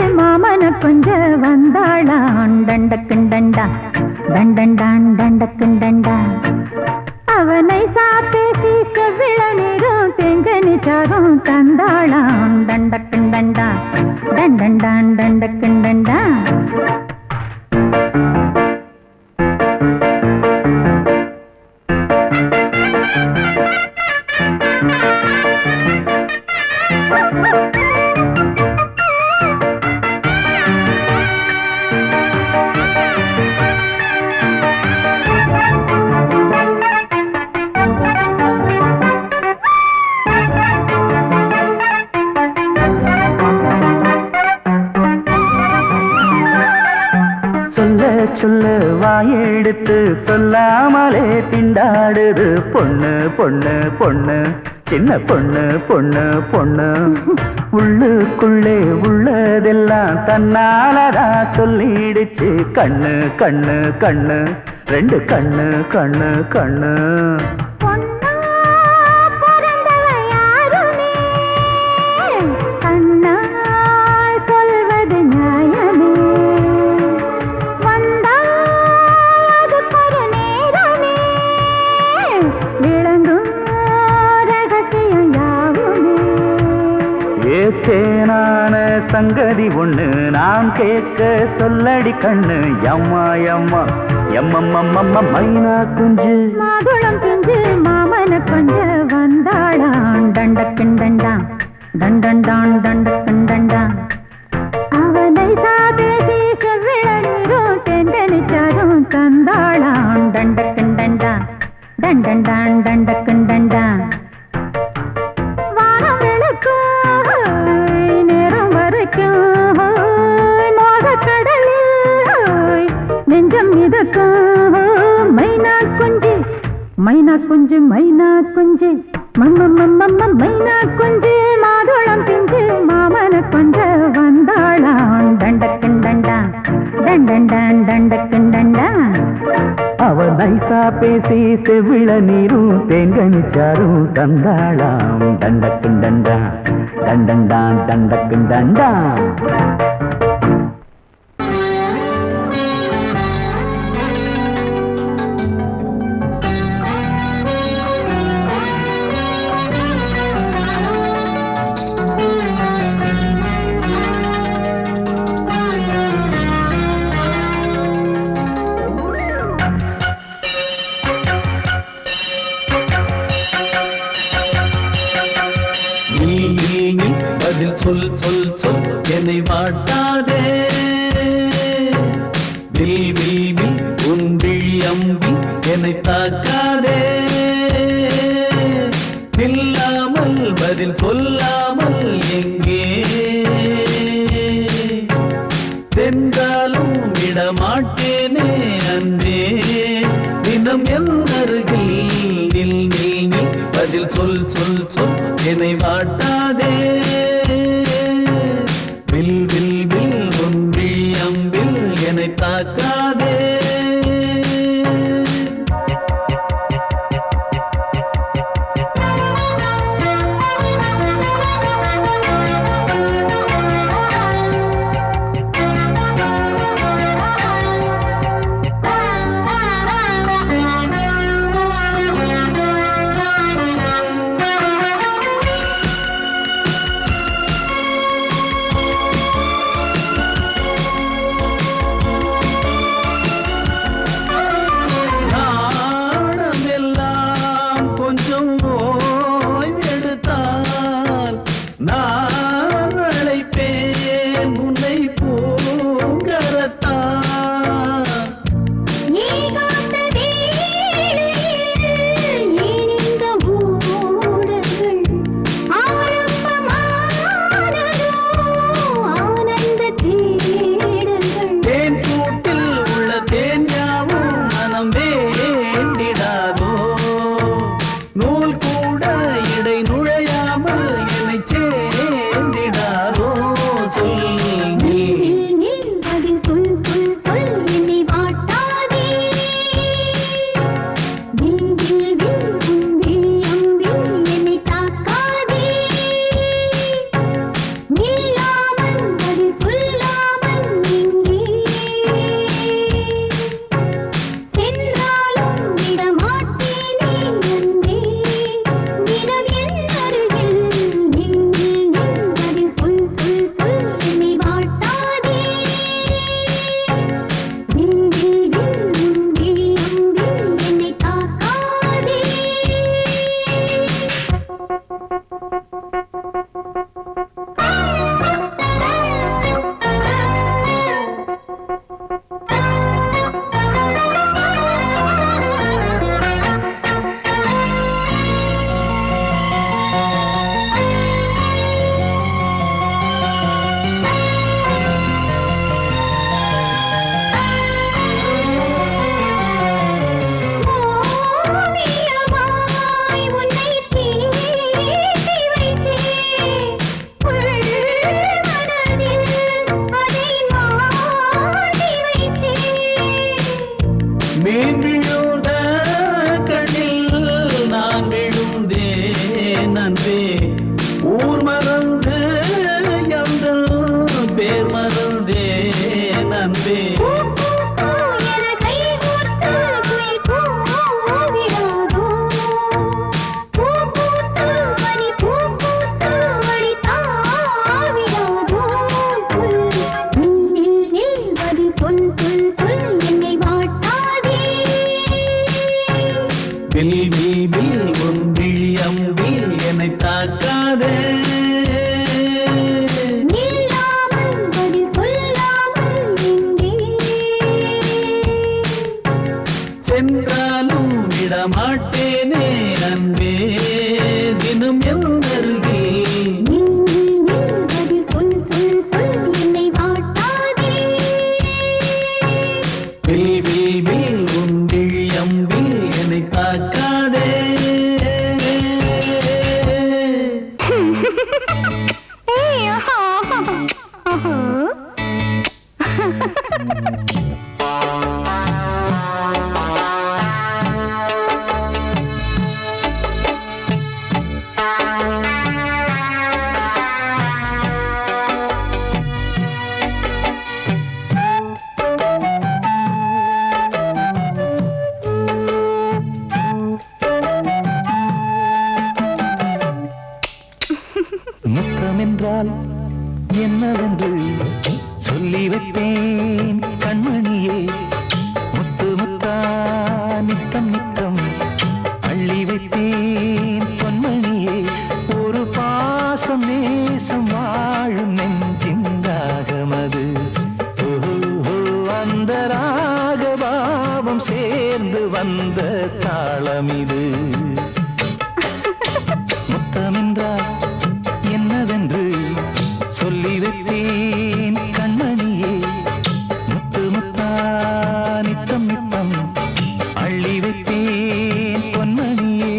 டண்டக்குண்டண்டா டண்டண்டான் டண்டக்குண்டண்டா அவனை சாப்பேசி செவ்விள நீரும் தெங்கனி சாரும் தந்தாளாம் டண்டக்குண்டண்டா டண்டண்டான் டண்டக்குண்டண்டா சொல்ல வாயெடுத்து சொல்லாமலே திண்டாடுது பொண்ணு பொண்ணு பொண்ணு சின்ன பொண்ணு பொண்ணு பொண்ணு உள்ளுக்குள்ளே உள்ளதெல்லாம் தன்னாலதா சொல்லிடுச்சு கண்ணு கண்ணு கண்ணு ரெண்டு கண்ணு கண்ணு கண்ணு ஏத்தேனான சங்கதி ஒண்ணு நான் கேட்க சொல்லடி கண்ணு எம்மா எம்மா எம்மம்மம்மம்ம மைனா குஞ்சு மாதுளம் குஞ்சு மாமன கொஞ்ச வந்தாளான் டண்டக்குண்டண்டா டண்டண்டான் டண்டக்குண்டண்டா அவனை சாதேசி செவ்விள நீரும் தெங்கனிச்சாரும் தந்தாளான் டண்டக்குண்டண்டா டண்டண்டான் டண்டக்குண்டண்டா மைனா குஞ்சு மைனா குஞ்சு மம்மம்மம்மம்ம மைனா குஞ்சு மாதுளம் பிஞ்சு மாமன கொஞ்ச வந்தாளான் டண்டக்குண்டண்டா டண்டண்டான் டண்டக்குண்டண்டா அவ நைசா பேசி செவிள நீரும் தேங்கனிச்சாரும் தந்தாளாம் தண்டக்குண்டண்டா தண்டண்டான் தண்டக்குண்டண்டா பதில் சொல் சொல் சொல் என்னை வாட்டாதே வில்வி உன் விழி அம்பி என்னை தாக்காதே இல்லாமல் பதில் சொல்லாமல் எங்கே சென்றாலும் விடமாட்டேனே அன்பே தினம் என் அருகில் நில் நில் நில் பதில் சொல் சொல் சொல் என்னை வாட்டாதே வில் வில் வில் உன் விழி அம்பில் என்னை தாக்காதே அன்பே வில் வில் வில் உன் விழி அம்பில் என்னை தாக்காதே சென்றாலும் விடமாட்டேனே அன்பே தினம் எந்தருகே வில் வில் வில் உன் விழி அம்பில் என்னை தாக்காதே முத்தம் என்றால் என்னவென்று சொல்லி வைப்பேன் கண்மணியே முத்து முத்தா நித்தம் நித்தம் அள்ளி வைப்பேன் பொன்மணியே ஒரு பாசம் நேசம் வாழும் நெஞ்சிந்தாகமது அந்த ராகபாவம் சேர்ந்து வந்த தாளமிது முத்தமென்றால் என்னவென்று சொல்லி வைப்பேன் கண்மணியே முத்து முத்தா நித்தம் நித்தம் அள்ளி வைப்பேன் பொன்மணியே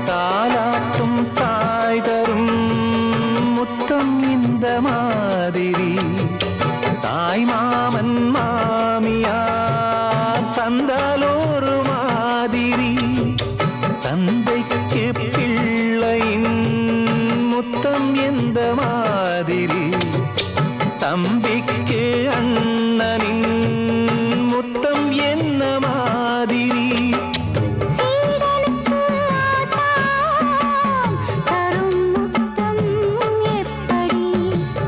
தாலாட்டும் தாய் தரும் முத்தம் இந்த மாதிரி தாய் மாமன் மாமியார் தந்தாலோரு மாதிரி தந்தைக்கு பிள்ளையின் முத்தம் எந்த மாதிரி தம்பிக்கு அண்ணனின் முத்தம் என்ன மாதிரி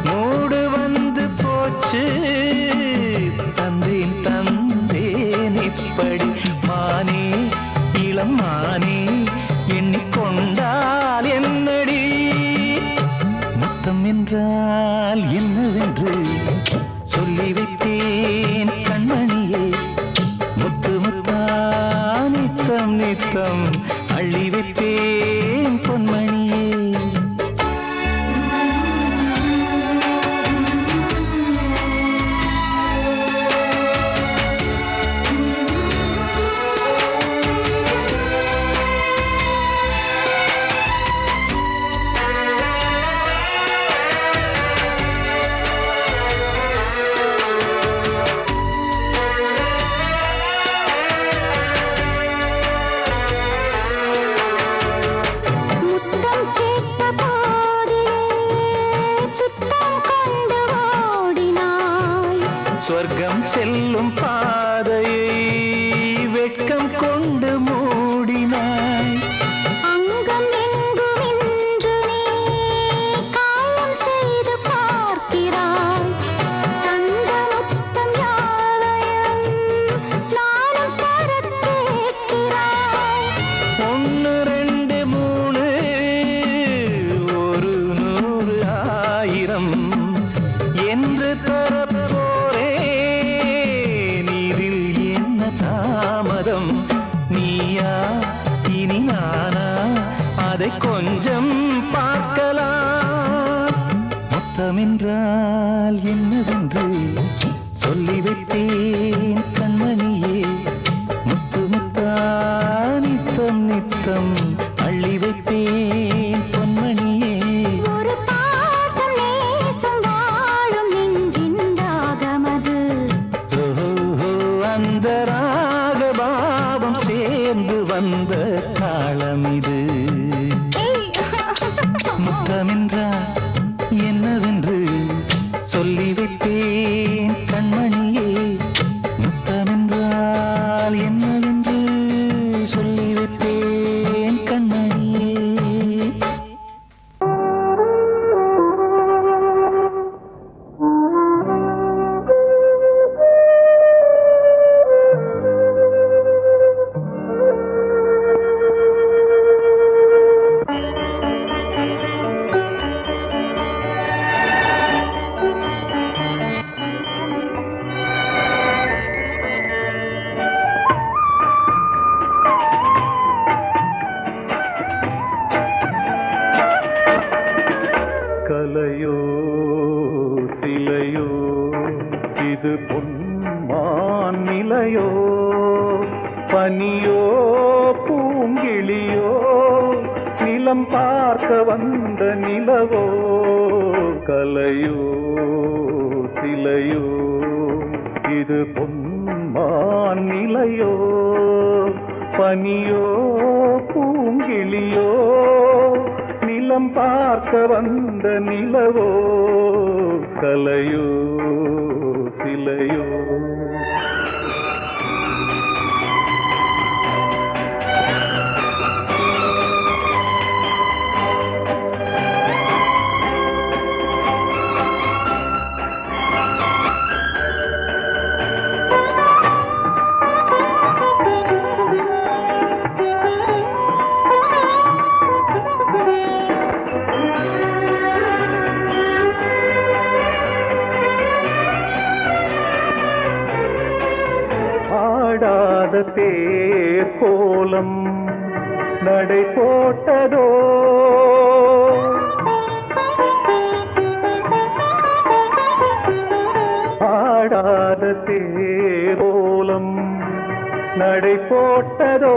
மூடு வந்து போச்சு தந்தேன் தந்தேன் இப்படி மானே இளம் மானே எண்ணிக்கொண்டால் என்னடி முத்தம் என்றால் என்னவென்று சொல்லி வைப்பேன் கண்மணியே முத்து முத்தா நித்தம் நித்தம் அள்ளி வைப்பேன் பொன்மணியே முத்து அதை கொஞ்சம் பார்க்கலாம். முத்தமென்றால் என்னவென்று சொல்லி வைத்தேன் கண்மணியே. முத்து முத்தா நித்தம் நித்தம் அள்ளி வைத்தேன் பொன்மணியே. ஒரு பாசம் நேசம் வாழும் நெஞ்சின் தாகமது. ஓஹோ, அந்த ராகபாவம் சேர்ந்து வந்த தாளம் இது. முத்தமென்றால் என்னவென்று சொல்லி வைத்தேன் கண்மணியே. முத்தமென்றால் என்னவென்று சொல்லி வைத்தேன் கண்மணியே. கலையோ சிலையோ இது பொன்மான் நிலையோ, பனியோ பூங்கிளியோ நிலம் பார்க்க வந்த நிலவோ. கலையோ சிலையோ இது பொன்மான் நிலையோ, பனியோ பூங்கிளியோ நிலம் பார்க்க வந்த நிலவோ. கலையோ சிலையோ. ஆடாத தேர் கோலம் நடை போட்டதோ, ஆடாத தேர் கோலம் நடை போட்டதோ.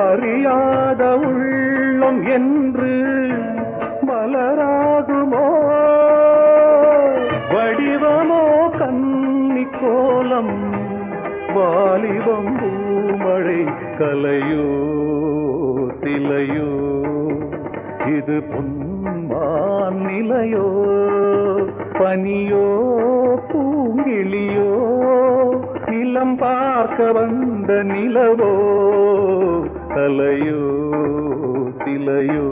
அறியாத உள்ளம் என்று மலராகுமோ, வடிவமோ கன்னி கோலம் வாலிபம் பூமழை. கலையோ சிலையோ இது பொன்மான் நிலையோ, பனியோ பூங்கிளியோ நிலம் பார்க்க வந்த நிலவோ. கலையோ சிலையோ.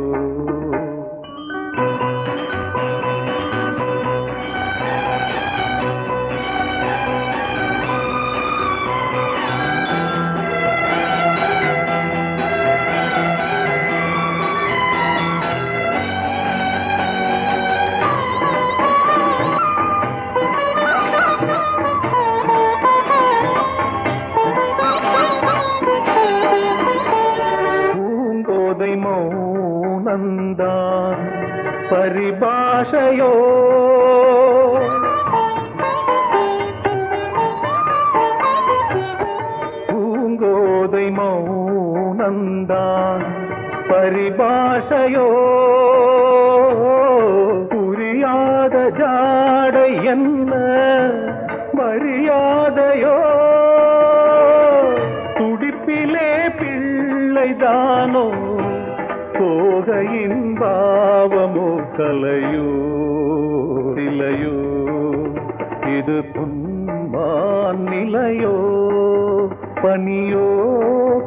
மௌனந்தான் பரிபாஷையோ, பூங்கோதை மௌனந்தான் பரிபாஷையோ. புரியாத ஜாடை என்ன மரியாதையோ, துடிப்பிலே பிள்ளைதானோ சோகையின் பாவமோ. கலையோ சிலையோ இது பொன்மான் நிலையோ, பனியோ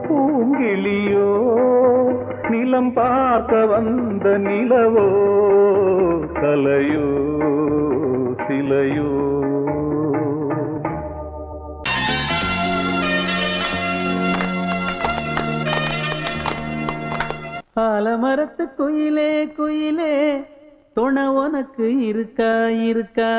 பூங்கிளியோ நிலம் பார்க்க வந்த நிலவோ. கலையோ சிலையோ. ஆலமரத்து குயிலே குயிலே துணை உனக்கு இருக்கா இருக்கா,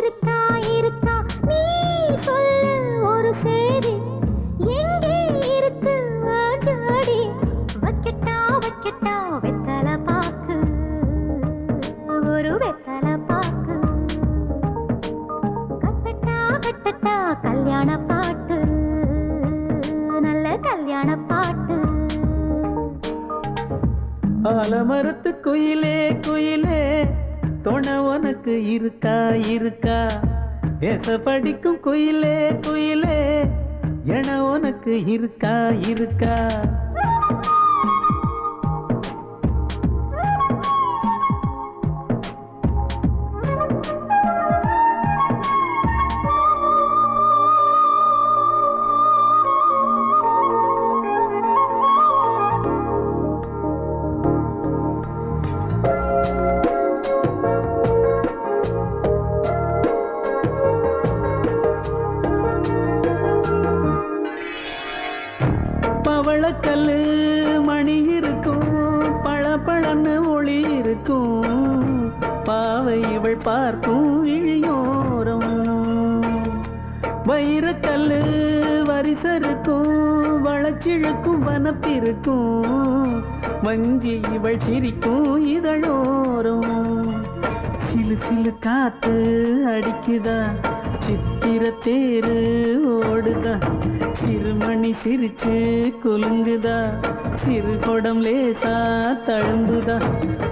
இருக்கா இருக்கா நீ சொல்லு ஒரு சேதி எங்கே இருக்கு ஜோடி வைக்கட்டா வைக்கட்டா வெத்தலை பாக்கு ஒரு வெத்தலை பாக்கு கட்டட்டா கட்டட்டா கல்யாண பாட்டு நல்ல கல்யாண பாட்டு ஆலமரத்து குயிலே குயிலே துணை உனக்கு இருக்கா இருக்கா ஏச படிக்கும் குயிலே குயிலே என உனக்கு இருக்கா இருக்கா பவளக்கல்லு மணி இருக்கும் பளபளன்னு ஒளி இருக்கும் பாவை இவள் பார்க்கும் இழியோரம் வைரக்கல்லு வரிசருக்கும் வளச்சிழுக்கும் வனப்பிருக்கும் வஞ்சி இவள் சிரிக்கும் இதழோரம் சிலு சிலு காத்து அடிக்குதா சித்திர தேரு ஓடுதா சிறுமணி சிரிச்சு குலுங்குதா சிறு கொடம் லேசா தழும்புதா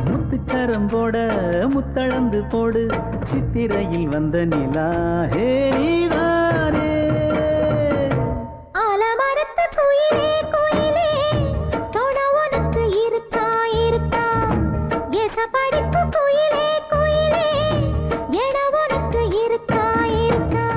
முத்துச்சரம் போட முத்தளந்து போடு சித்திரையில் வந்த நிலா ஹே நீதானே ஆலமரத்து குயிலே குயிலே துணை உனக்கு இருக்கா இருக்கா ஏச படிக்கும் குயிலே குயிலே என உனக்கு இருக்கா இருக்கா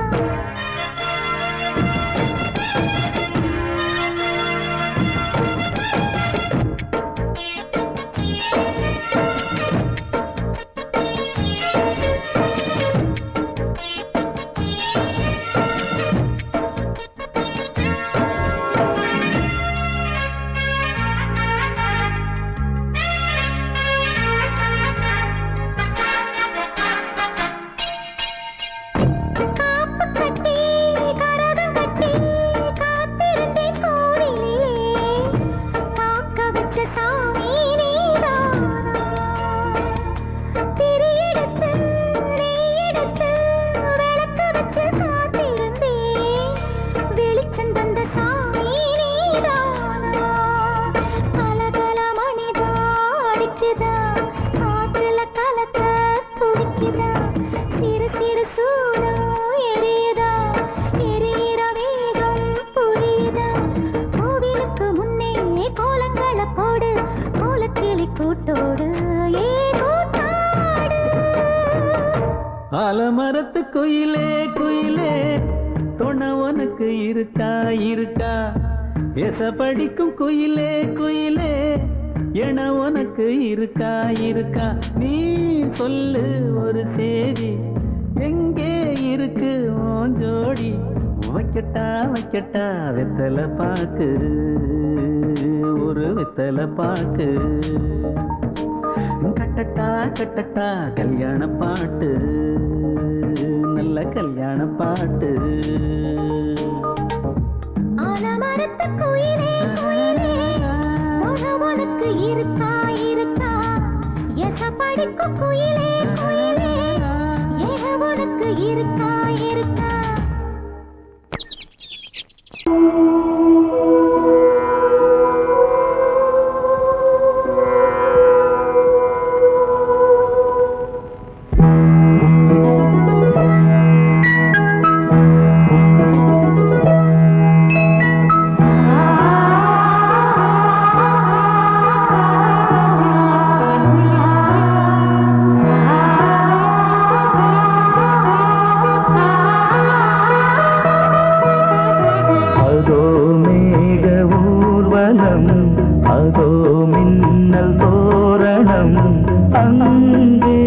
ஆலமரத்து குயிலே குயிலே துணை உனக்கு இருக்கா இருக்கா ஏச படிக்கும் குயிலே குயிலே என உனக்கு இருக்கா இருக்கா நீ சொல்லு ஒரு சேதி எங்கே இருக்கு உன் ஜோடி வைக்கட்டா வைக்கட்டா வெத்தலை பாக்கு ஒரு வெத்தலை பாக்கு கட்டட்டா கட்டட்டா கல்யாண பாட்டு நல்ல கல்யாண பாட்டு ஆலமரத்து குயிலே குயிலே துணை உனக்கு இருக்கா இருக்கா ஏச படிக்கும் குயிலே குயிலே என உனக்கு இருக்கா இருக்கா அதோ மின்னல் தோரணம் அங்கே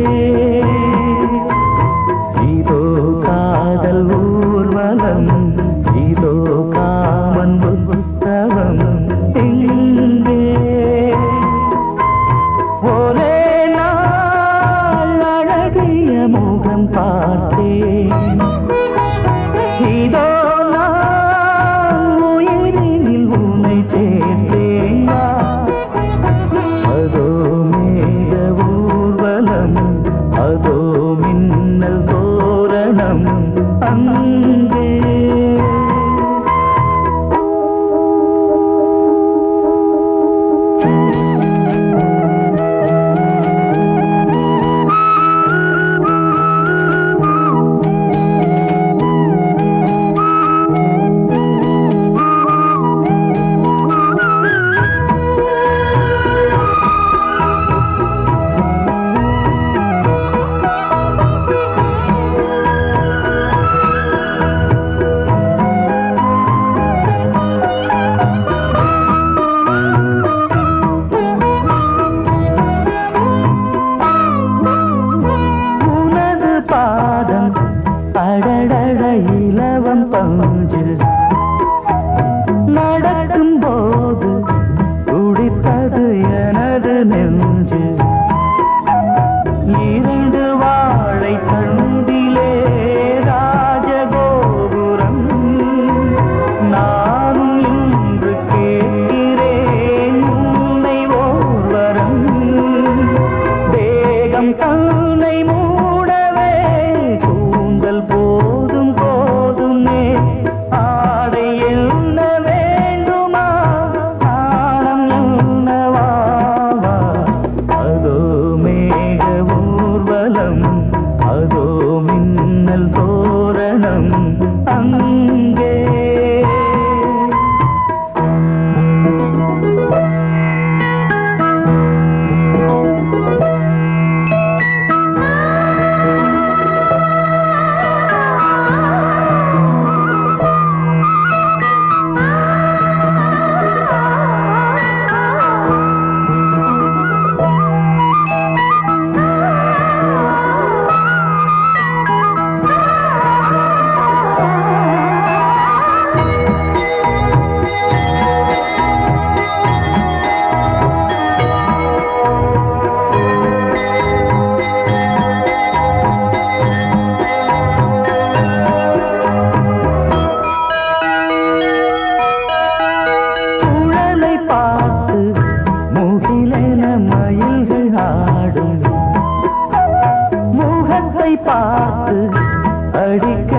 இதோ காதல் ஊர்வலம் இதோ காமன் உற்சவம் எங்கே ஒரே நாள் அழகிய முகம் பார்த்தேன் தோரணம் அங்கே. அடடட இலவம் பஞ்சு நடக்கும் போது துடித்தது எனது நெஞ்சு. இரண்டு வாழை தண்டிலே ராஜகோபுரம். நானும் இன்று கேட்கிறேன் உன்னை ஓர்வரம். தேகம் தன்னை மூடவே கூந்தல் போதும் போதுமே. ஆடை என்ன வேண்டுமா ஆடம் என்னவாவா. அதோ மேக ஊர்வலம் அதோ மின்னல் தோரணம் அங்கே. மயில்கள் ஆடும் முகத்தை பார்த்து அடிக்க